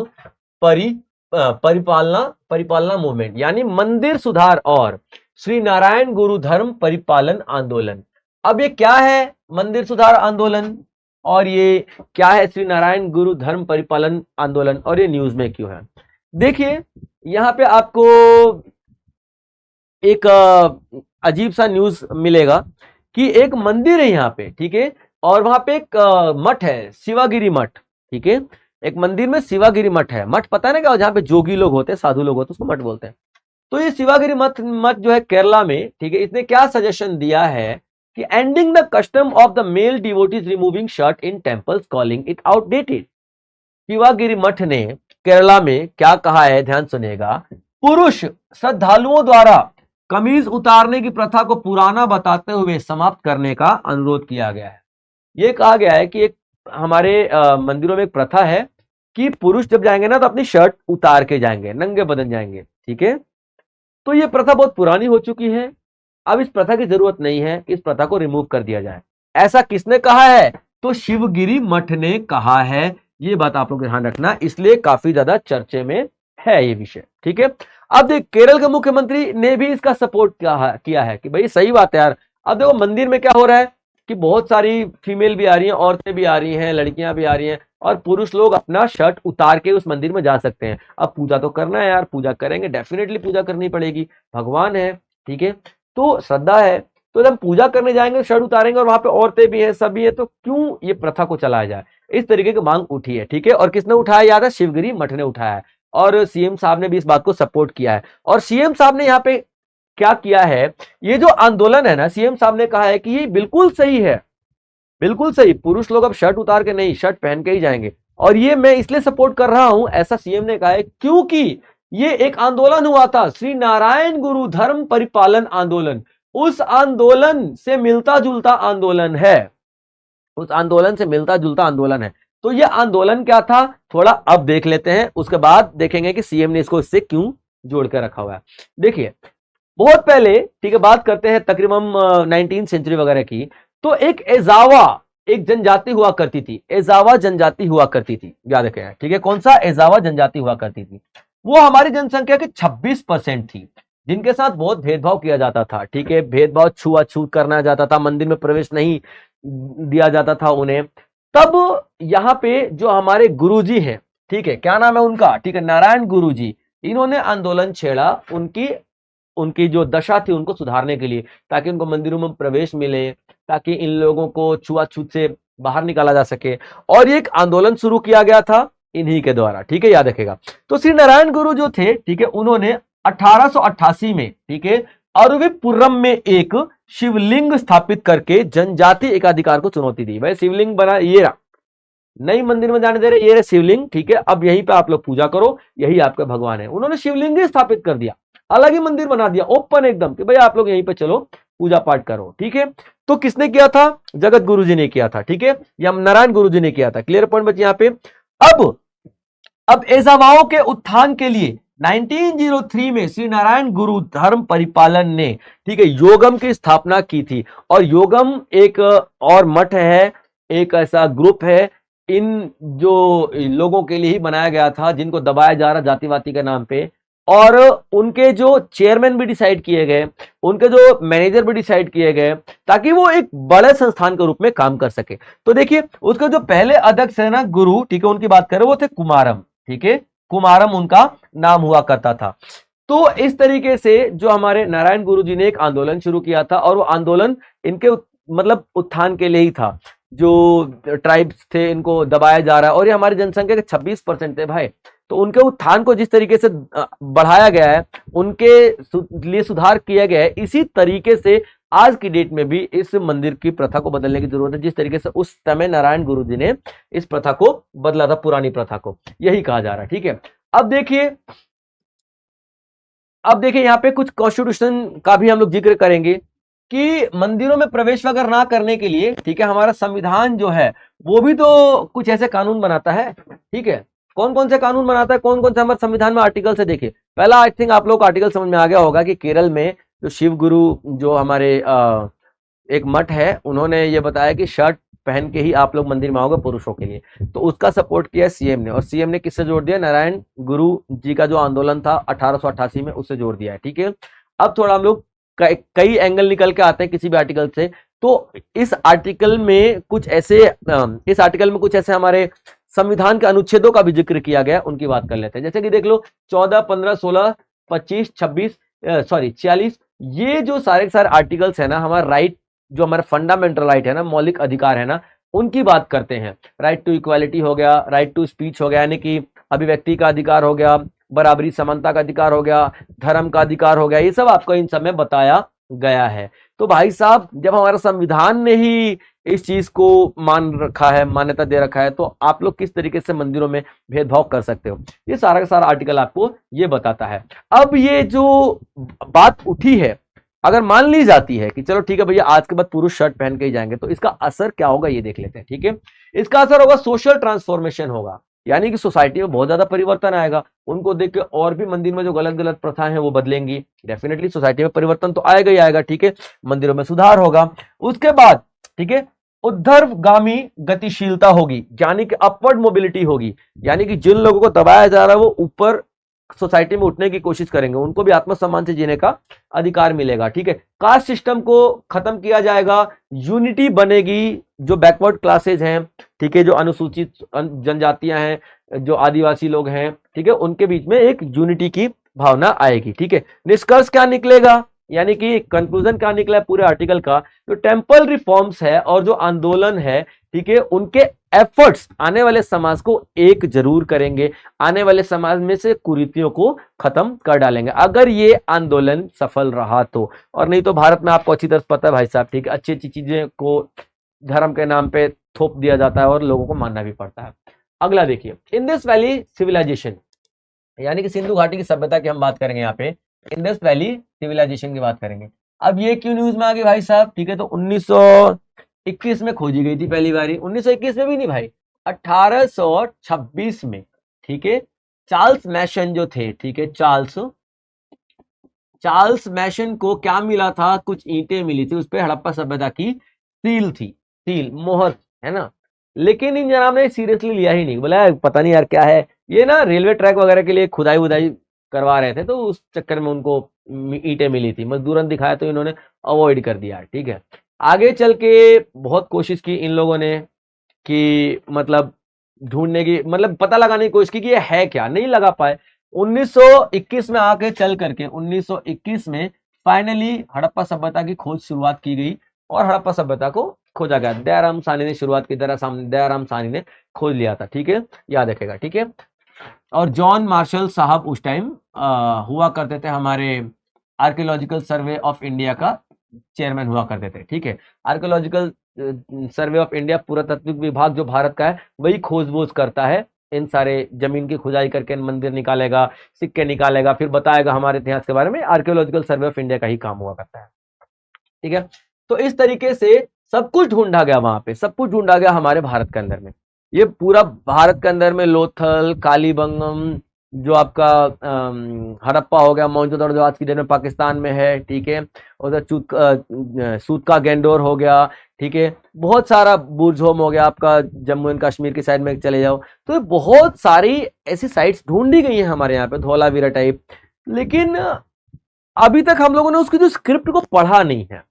परिपालना मूवमेंट, यानी मंदिर सुधार और श्री नारायण गुरु धर्म परिपालन आंदोलन। अब ये क्या है मंदिर सुधार आंदोलन और ये क्या है श्री नारायण गुरु धर्म परिपालन आंदोलन, और ये न्यूज में क्यों है? देखिए यहां पे आपको एक अजीब सा न्यूज मिलेगा कि एक मंदिर है यहाँ पे, ठीक है, और वहां पे एक मठ है, शिवागिरी मठ। ठीक है, एक मंदिर में शिवागिरी मठ है। मठ पता है ना क्या, जहाँ पे जोगी लोग होते हैं, साधु लोग होते हैं, उसको मठ बोलते हैं। तो ये शिवागिरी मठ जो है केरला में, ठीक है, इसने क्या सजेशन दिया है कि ending the custom of the male devotees removing shirt in temples calling it outdated. Sivagiri Mutt ने केरला में क्या कहा है, ध्यान सुनिएगा, पुरुष श्रद्धालुओं द्वारा कमीज उतारने की प्रथा को पुराना बताते हुए समाप्त करने का अनुरोध किया गया है। यह कहा गया है कि एक हमारे मंदिरों में एक प्रथा है कि पुरुष जब जाएंगे ना तो अपनी शर्ट उतार के जाएंगे, नंगे बदन जाएंगे। ठीक है, तो यह प्रथा बहुत पुरानी हो चुकी है, अब इस प्रथा की जरूरत नहीं है, इस प्रथा को रिमूव कर दिया जाए। ऐसा किसने कहा है? तो शिवगिरी मठ ने कहा है। ये बात आप लोग ध्यान रखना, इसलिए काफी ज्यादा चर्चे में है ये विषय। ठीक है, अब देख केरल के मुख्यमंत्री ने भी इसका सपोर्ट किया है कि भाई सही बात है यार। अब देखो मंदिर में क्या हो रहा है कि बहुत सारी फीमेल भी आ रही हैं, औरतें भी आ रही हैं, लड़कियां भी आ रही हैं, और पुरुष लोग अपना शर्ट उतार के उस मंदिर में जा सकते हैं। अब पूजा तो करना है यार, पूजा करेंगे, डेफिनेटली पूजा करनी पड़ेगी, भगवान है। ठीक है, तो श्रद्धा है, तो जब हम पूजा करने जाएंगे शर्ट उतारेंगे और वहां पे औरतें भी हैं, सभी है, तो क्यों ये प्रथा को चलाया जाए? इस तरीके की मांग उठी है। ठीक है, और किसने उठाया? याद है, शिवगिरी मठ ने उठाया है, और सीएम साहब ने भी इस बात को सपोर्ट किया है। और सीएम साहब ने यहाँ पे क्या किया है, ये जो आंदोलन है ना, सीएम साहब ने कहा है कि ये बिल्कुल सही है, बिल्कुल सही, पुरुष लोग अब शर्ट उतार के नहीं, शर्ट पहन के ही जाएंगे, और ये मैं इसलिए सपोर्ट कर रहा हूं, ऐसा सीएम ने कहा है क्योंकि ये एक आंदोलन हुआ था, श्री नारायण गुरु धर्म परिपालन आंदोलन, उस आंदोलन से मिलता जुलता आंदोलन है, उस आंदोलन से मिलता जुलता आंदोलन है। तो ये आंदोलन क्या था, थोड़ा अब देख लेते हैं, उसके बाद देखेंगे कि सीएम ने इसको इससे क्यों जोड़ कर रखा हुआ है। देखिए बहुत पहले, ठीक है, बात करते हैं तकरीबन 19वीं सेंचुरी वगैरह की, तो एक एजावा, एक जनजाति हुआ करती थी, एजावा जनजाति हुआ करती थी, याद रखें। ठीक है, कौन सा? एजावा जनजाति हुआ करती थी। वो हमारी जनसंख्या के 26% थी, जिनके साथ बहुत भेदभाव किया जाता था। ठीक है, भेदभाव, छुआछूत करना जाता था, मंदिर में प्रवेश नहीं दिया जाता था उन्हें। तब यहाँ पे जो हमारे गुरुजी हैं, ठीक है, क्या नाम है उनका? ठीक है, नारायण गुरुजी, इन्होंने आंदोलन छेड़ा उनकी जो दशा थी उनको सुधारने के लिए, ताकि उनको मंदिरों में प्रवेश मिले, ताकि इन लोगों को छुआछूत से बाहर निकाला जा सके, और ये एक आंदोलन शुरू किया गया था इन्हीं के द्वारा। ठीक है, याद रखेगा। तो श्री नारायण गुरु जो थे, ठीक है, उन्होंने 1888 में, ठीक है, अरविपुरम में एक शिवलिंग स्थापित करके जनजाति एकाधिकार को चुनौती दी। भाई शिवलिंग बना, ये रहा, नई मंदिर में जाने दे रहे, ये रहे शिवलिंग। ठीक है, अब यहीं पे आप लोग पूजा करो, यही आपका भगवान है। उन्होंने शिवलिंग ही स्थापित कर दिया, अलग ही मंदिर बना दिया, ओपन एकदम, कि भाई आप लोग यहीं पे चलो पूजा पाठ करो। ठीक है, तो किसने किया था? जगत गुरु जी ने किया था। ठीक है, या नारायण गुरु जी ने किया था। क्लियर पॉइंट बच्चे यहाँ पे। अब एजावाओं के उत्थान के लिए 1903 में श्री नारायण गुरु धर्म परिपालन ने, ठीक है, योगम की स्थापना की थी। और योगम एक और मठ है, एक ऐसा ग्रुप है, इन जो लोगों के लिए ही बनाया गया था जिनको दबाया जा रहा जातिवादी के नाम पे, और उनके जो चेयरमैन भी डिसाइड किए गए, उनके जो मैनेजर भी डिसाइड किए गए, ताकि वो एक बड़े संस्थान के रूप में काम कर सके। तो देखिए उसके जो पहले अध्यक्ष है ना, गुरु, ठीक है, उनकी बात करें, वो थे कुमारम, ठीक है, कुमारम उनका नाम हुआ करता था। तो इस तरीके से जो हमारे नारायण गुरु जी ने एक आंदोलन शुरू किया था, और वो आंदोलन इनके मतलब उत्थान के लिए ही था। जो ट्राइब्स थे इनको दबाया जा रहा है, और ये हमारी जनसंख्या के 26% थे भाई। तो उनके उत्थान को जिस तरीके से बढ़ाया गया है, उनके लिए सुधार किया गया है, इसी तरीके से आज की डेट में भी इस मंदिर की प्रथा को बदलने की जरूरत है, जिस तरीके से उस समय नारायण गुरु जी ने इस प्रथा को बदला था, पुरानी प्रथा को, यही कहा जा रहा है। ठीक है, अब देखिए यहाँ पे कुछ कॉन्स्टिट्यूशन का भी हम लोग जिक्र करेंगे कि मंदिरों में प्रवेश वगैरह ना करने के लिए, ठीक है, हमारा संविधान जो है वो भी तो कुछ ऐसे कानून बनाता है। ठीक है, कौन कौन से कानून बनाता है, कौन कौन से हमारे संविधान में आर्टिकल से, देखिए पहला, आई थिंक आप लोग को आर्टिकल समझ में आ गया होगा कि केरल में जो शिव गुरु जो हमारे एक मठ है, उन्होंने ये बताया कि शर्ट पहन के ही आप लोग मंदिर में आओगे पुरुषों के लिए। तो उसका सपोर्ट किया सीएम ने, और सीएम ने किससे जोड़ दिया, नारायण गुरु जी का जो आंदोलन था 1888 में, उससे जोड़ दिया है। ठीक है, अब थोड़ा हम लोग कई एंगल निकल के आते हैं किसी भी आर्टिकल से। तो इस आर्टिकल में कुछ ऐसे हमारे संविधान के अनुच्छेदों का भी जिक्र किया गया, उनकी बात कर लेते हैं। जैसे कि देख लो 14, 15, 16, 25, 26, 46, ये जो सारे के सारे आर्टिकल्स है ना, हमारा राइट, जो हमारा फंडामेंटल राइट है ना, मौलिक अधिकार है ना, उनकी बात करते हैं। राइट टू इक्वालिटी हो गया, राइट टू स्पीच हो गया, यानी कि अभिव्यक्ति का अधिकार हो गया, बराबरी समानता का अधिकार हो गया, धर्म का अधिकार हो गया, ये सब आपको इन सब में बताया गया है। तो भाई साहब, जब हमारा संविधान ने ही इस चीज को मान रखा है, मान्यता दे रखा है, तो आप लोग किस तरीके से मंदिरों में भेदभाव कर सकते हो, ये सारा का सारा आर्टिकल आपको ये बताता है। अब ये जो बात उठी है, अगर मान ली जाती है कि चलो ठीक है भैया, आज के बाद पुरुष शर्ट पहन के ही जाएंगे, तो इसका असर क्या होगा ये देख लेते हैं। ठीक है, इसका असर होगा सोशल ट्रांसफॉर्मेशन होगा, यानी कि सोसाइटी में बहुत ज्यादा परिवर्तन आएगा। उनको देख के और भी मंदिर में जो गलत गलत प्रथाएं हैं वो बदलेंगी, डेफिनेटली सोसाइटी में परिवर्तन तो आएगा ही आएगा। ठीक है, मंदिरों में सुधार होगा। उसके बाद ठीक है, ऊर्ध्वगामी गतिशीलता होगी, यानी कि अपवर्ड मोबिलिटी होगी, यानी कि जिन लोगों को दबाया जा रहा है वो ऊपर सोसाइटी में उठने की कोशिश करेंगे, उनको भी आत्मसम्मान से जीने का अधिकार मिलेगा। ठीक है, कास्ट सिस्टम को खत्म किया जाएगा, यूनिटी बनेगी, जो बैकवर्ड क्लासेज हैं, ठीक है, जो अनुसूचित जनजातियां हैं, जो आदिवासी लोग हैं, ठीक है, उनके बीच में एक यूनिटी की भावना आएगी। ठीक है, निष्कर्ष क्या निकलेगा, यानी कि कंक्लूजन क्या निकला है पूरे आर्टिकल का, जो टेम्पल रिफॉर्म्स है और जो आंदोलन है, ठीक है, उनके एफर्ट्स आने वाले समाज को एक जरूर करेंगे, आने वाले समाज में से कुरीतियों को खत्म कर डालेंगे, अगर ये आंदोलन सफल रहा तो। और नहीं तो भारत में आपको अच्छी तरह पता है भाई साहब, ठीक है, अच्छी अच्छी चीजें को धर्म के नाम पे थोप दिया जाता है और लोगों को मानना भी पड़ता है। अगला देखिए, इंडस वैली सिविलाइजेशन, यानी कि सिंधु घाटी की सभ्यता की हम बात करेंगे, यहाँ पे इंडस वैली सिविलाइजेशन की बात करेंगे। अब ये क्यों न्यूज में आ गई भाई साहब, ठीक है, तो 1921 में खोजी गई थी पहली बारी, 1921 में भी नहीं भाई, 1826 में। ठीक है, चार्ल्स मैशन जो थे, ठीक है, चार्ल्स मैशन को क्या मिला था, कुछ ईंटें मिली थी, उस पर हड़प्पा सभ्यता की सील थी, सील मोहर है ना। लेकिन इन जनाब ने सीरियसली लिया ही नहीं, बोला पता नहीं यार क्या है ये, ना रेलवे ट्रैक वगैरह के लिए खुदाई वुदाई करवा रहे थे, तो उस चक्कर में उनको ईंटें मिली थी, मजदूरन दिखाया तो इन्होंने अवॉइड कर दिया। ठीक है, आगे चल के बहुत कोशिश की इन लोगों ने कि मतलब ढूंढने की, मतलब पता लगाने की कोशिश की कि ये है क्या, नहीं लगा पाए। 1921 में आके चल करके 1921 में फाइनली हड़प्पा सभ्यता की खोज शुरुआत की गई, और हड़प्पा सभ्यता को खोजा गया। दयाराम साहनी ने शुरुआत की, दयाराम साहनी ने खोज लिया था। ठीक है, याद रखेगा। ठीक है, और जॉन मार्शल साहब उस टाइम हुआ करते थे, हमारे आर्कियोलॉजिकल सर्वे ऑफ इंडिया का चेयरमैन हुआ करते थे। ठीक है, आर्कियोलॉजिकल सर्वे ऑफ इंडिया, पुरातत्विक विभाग जो भारत का है, वही खोजबोज करता है, इन सारे जमीन की खुदाई करके मंदिर निकालेगा, सिक्के निकालेगा, फिर बताएगा हमारे इतिहास के बारे में। आर्कियोलॉजिकल सर्वे ऑफ इंडिया का ही काम हुआ करता है। ठीक है, तो इस तरीके से सब कुछ ढूंढा गया, वहां पे सब कुछ ढूंढा गया हमारे भारत के अंदर में। ये पूरा भारत के अंदर में लोथल, कालीबंगम, जो आपका हड़प्पा हो गया, मोहनजोदड़ो जो आज की डेट में पाकिस्तान में है, ठीक है, उधर सूत का गेंडोर हो गया, ठीक है। बहुत सारा बुर्ज होम हो गया आपका, जम्मू एंड कश्मीर की साइड में चले जाओ तो बहुत सारी ऐसी साइट्स ढूंढी गई हैं हमारे यहाँ पे, धौलावीरा टाइप। लेकिन अभी तक हम लोगों ने उसकी जो स्क्रिप्ट को पढ़ा नहीं है।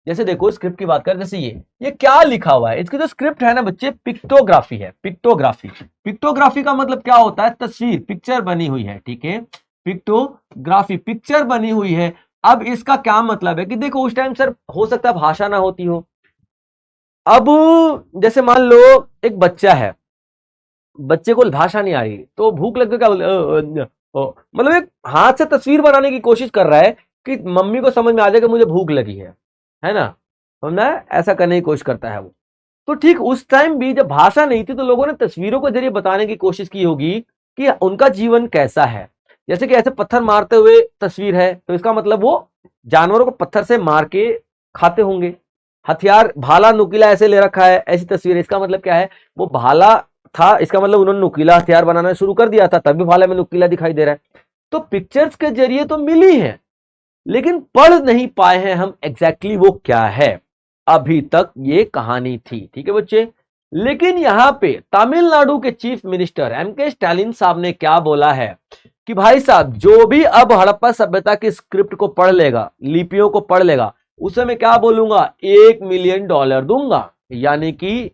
जैसे देखो स्क्रिप्ट की बात करें, जैसे ये क्या लिखा हुआ है, इसकी जो स्क्रिप्ट है ना बच्चे, पिक्टोग्राफी है। पिक्टोग्राफी, पिक्टोग्राफी का मतलब क्या होता है, तस्वीर, पिक्चर बनी हुई है, ठीक है। पिक्टोग्राफी, पिक्चर बनी हुई है। अब इसका क्या मतलब है कि देखो उस टाइम सर हो सकता है भाषा ना होती हो। अब जैसे मान लो एक बच्चा है, बच्चे को भाषा नहीं आ रही तो भूख लगती है, क्या बोले मतलब एक हाथ से तस्वीर बनाने की कोशिश कर रहा है कि मम्मी को समझ में आ जाए कि मुझे भूख लगी है ना, समझना है, ऐसा करने की कोशिश करता है वो। तो ठीक उस टाइम भी जब भाषा नहीं थी तो लोगों ने तस्वीरों के जरिए बताने की कोशिश की होगी कि उनका जीवन कैसा है। जैसे कि ऐसे पत्थर मारते हुए तस्वीर है तो इसका मतलब वो जानवरों को पत्थर से मार के खाते होंगे। हथियार, भाला नुकीला ऐसे ले रखा है, ऐसी तस्वीर, इसका मतलब क्या है, वो भाला था, इसका मतलब उन्होंने नुकीला हथियार बनाना शुरू कर दिया था, तभी भाला में नुकीला दिखाई दे रहा है। तो पिक्चर्स के जरिए तो मिली है लेकिन पढ़ नहीं पाए हैं हम एग्जैक्टली वो क्या है। अभी तक ये कहानी थी, ठीक है बच्चे। लेकिन यहां पे तमिलनाडु के चीफ मिनिस्टर एम.के. स्टालिन साहब ने क्या बोला है कि भाई साहब जो भी अब हड़प्पा सभ्यता की स्क्रिप्ट को पढ़ लेगा, लिपियों को पढ़ लेगा, उसे मैं क्या बोलूंगा, $1 मिलियन दूंगा, यानी कि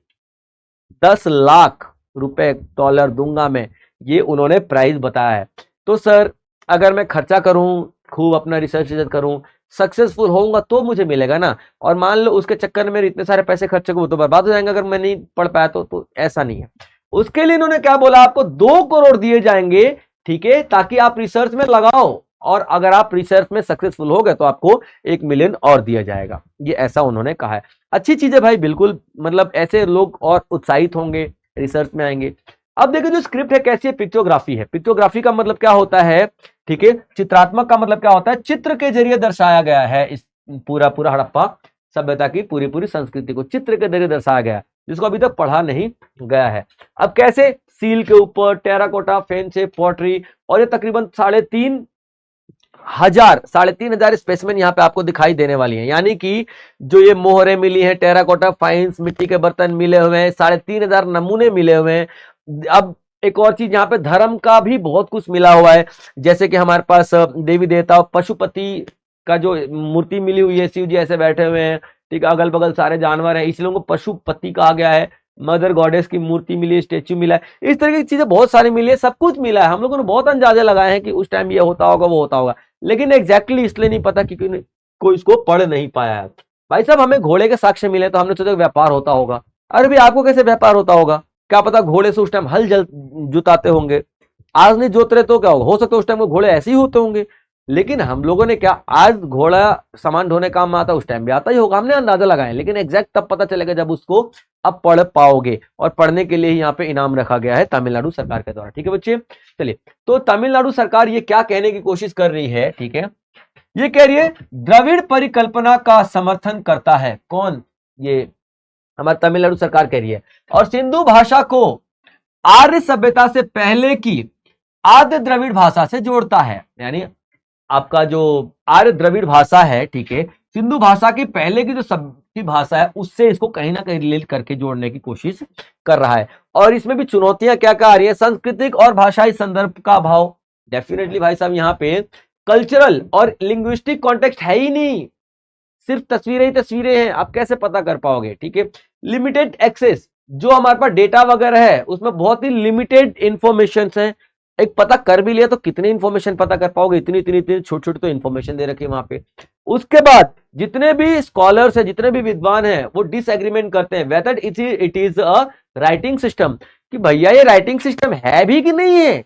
10 लाख रुपए डॉलर दूंगा मैं, ये उन्होंने प्राइस बताया है। तो सर अगर मैं खर्चा करूं, खूब अपना रिसर्च करूं, सक्सेसफुल होऊंगा तो मुझे मिलेगा ना, और मान लो उसके चक्कर में मेरे इतने सारे पैसे खर्चे वो तो बर्बाद हो जाएंगे अगर मैं नहीं पढ़ पाया तो ऐसा नहीं है। उसके लिए इन्होंने क्या बोला, आपको 2 करोड़ दिए जाएंगे, ठीक है, ताकि आप रिसर्च में लगाओ, और अगर आप रिसर्च में सक्सेसफुल हो गए तो आपको 1 मिलियन और दिया जाएगा, ये ऐसा उन्होंने कहा है। अच्छी चीज है भाई, बिल्कुल, मतलब ऐसे लोग और उत्साहित होंगे, रिसर्च में आएंगे। अब देखिए जो स्क्रिप्ट है कैसी है, पिक्चोग्राफी है। पिक्चोग्राफी का मतलब क्या होता है, ठीक है, चित्रात्मक का मतलब क्या होता है, चित्र के जरिए दर्शाया गया है इस पूरा पूरा हड़प्पा सभ्यता की पूरी पूरी संस्कृति को चित्र के जरिए दर्शाया गया है, जिसको अभी तक पढ़ा नहीं गया है। अब कैसे, सील के ऊपर, टेराकोटा, फेन से पॉटरी, और ये तकरीबन 3,500 स्पेसिमेन यहाँ पे आपको दिखाई देने वाली हैं। यानी कि जो ये मोहरें मिली हैं, टेराकोटा फाइन्स, मिट्टी के बर्तन मिले हुए हैं, 3,500 नमूने मिले हुए हैं। अब एक और चीज यहाँ पे धर्म का भी बहुत कुछ मिला हुआ है, जैसे कि हमारे पास देवी देवता, पशुपति का जो मूर्ति मिली हुई है, शिव जी ऐसे बैठे हुए हैं, ठीक है, अगल बगल सारे जानवर हैं, इसलिए उनको पशुपति कहा गया है। मदर गॉडेस की मूर्ति मिली है, स्टेच्यू मिला है, इस तरह की चीजें बहुत सारी मिली है, सब कुछ मिला है। हम लोगों ने बहुत अंदाजे लगाए हैं कि उस टाइम ये होता होगा वो होता होगा, लेकिन एग्जैक्टली इसलिए नहीं पता क्योंकि कोई इसको पढ़ नहीं पाया है। भाई साहब हमें घोड़े के साक्ष्य मिले तो हमने सोचा व्यापार होता होगा। अरे भाई आपको कैसे व्यापार होता होगा, क्या पता घोड़े से उस टाइम हल जुताते होंगे, आज नहीं जोत रहे तो क्या होगा, हो सकता है उस टाइम वो घोड़े ऐसे ही होते होंगे। लेकिन हम लोगों ने क्या, आज घोड़ा सामान ढोने काम में आता, उस टाइम भी आता ही होगा, हमने अंदाजा लगाए, लेकिन एग्जैक्ट तब पता चलेगा जब उसको अब पढ़ पाओगे, और पढ़ने के लिए यहाँ पे इनाम रखा गया है तमिलनाडु सरकार के द्वारा, ठीक है बच्चे। चलिए, तो तमिलनाडु सरकार ये क्या कहने की कोशिश कर रही है, ठीक है, ये कह रही है द्रविड़ परिकल्पना का समर्थन करता है। कौन, ये हमारी तमिलनाडु सरकार कह रही है, और सिंधु भाषा को आर्य सभ्यता से पहले की आद्य द्रविड़ भाषा से जोड़ता है। यानी आपका जो आर्य द्रविड़ भाषा है, ठीक है, सिंधु भाषा की पहले की जो सभ्य भाषा है उससे इसको कहीं ना कहीं रिलेट करके जोड़ने की कोशिश कर रहा है। और इसमें भी चुनौतियां क्या क्या आ रही है, सांस्कृतिक और भाषाई संदर्भ का अभाव। डेफिनेटली भाई साहब यहाँ पे कल्चरल और लिंग्विस्टिक कॉन्टेक्स्ट है ही नहीं, सिर्फ तस्वीरें ही तस्वीरें हैं, आप कैसे पता कर पाओगे, ठीक है। लिमिटेड एक्सेस, जो हमारे पास डेटा वगैरह है उसमें बहुत ही लिमिटेड इंफॉर्मेशन है, एक पता कर भी लिया तो कितनी इंफॉर्मेशन पता कर पाओगे, इतनी इतनी इतनी छोटी छोटी तो इंफॉर्मेशन दे रखी है वहां पे। उसके बाद जितने भी स्कॉलर्स है, जितने भी विद्वान हैं, वो डिसएग्रीमेंट करते हैं whether it is a writing system, कि भैया ये राइटिंग सिस्टम है भी कि नहीं है,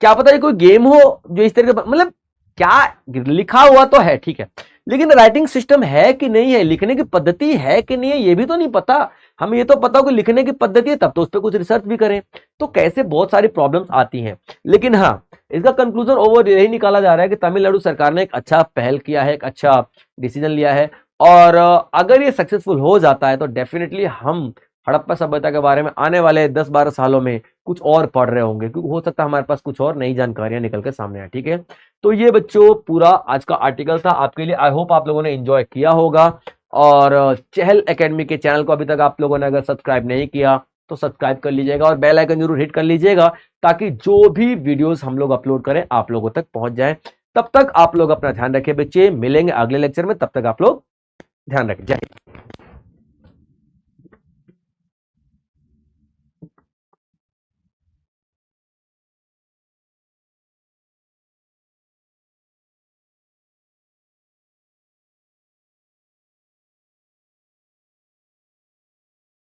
क्या पता ये कोई गेम हो जो इस तरह का, मतलब क्या लिखा हुआ तो है ठीक है, लेकिन राइटिंग सिस्टम है कि नहीं है, लिखने की पद्धति है कि नहीं है, ये भी तो नहीं पता। हमें ये तो पता हो कि लिखने की पद्धति है, तब तो उस पर कुछ रिसर्च भी करें। तो कैसे बहुत सारी प्रॉब्लम्स आती हैं। लेकिन हाँ, इसका कंक्लूजन ओवर यही निकाला जा रहा है कि तमिलनाडु सरकार ने एक अच्छा पहल किया है, एक अच्छा डिसीजन लिया है, और अगर ये सक्सेसफुल हो जाता है तो डेफिनेटली हम हड़प्पा सभ्यता के बारे में आने वाले 10-12 सालों में कुछ और पढ़ रहे होंगे, क्योंकि हो सकता है हमारे पास कुछ और नई जानकारियां निकल के सामने आए। ठीक है, तो ये बच्चों पूरा आज का आर्टिकल था आपके लिए। आई होप आप लोगों ने एंजॉय किया होगा। और चहल एकेडमी के चैनल को अभी तक आप लोगों ने अगर सब्सक्राइब नहीं किया तो सब्सक्राइब कर लीजिएगा और बेल आइकन जरूर हिट कर लीजिएगा, ताकि जो भी वीडियोस हम लोग अपलोड करें आप लोगों तक पहुंच जाए। तब तक आप लोग अपना ध्यान रखें बच्चे, मिलेंगे अगले लेक्चर में, तब तक आप लोग ध्यान रखें। जय हिंद।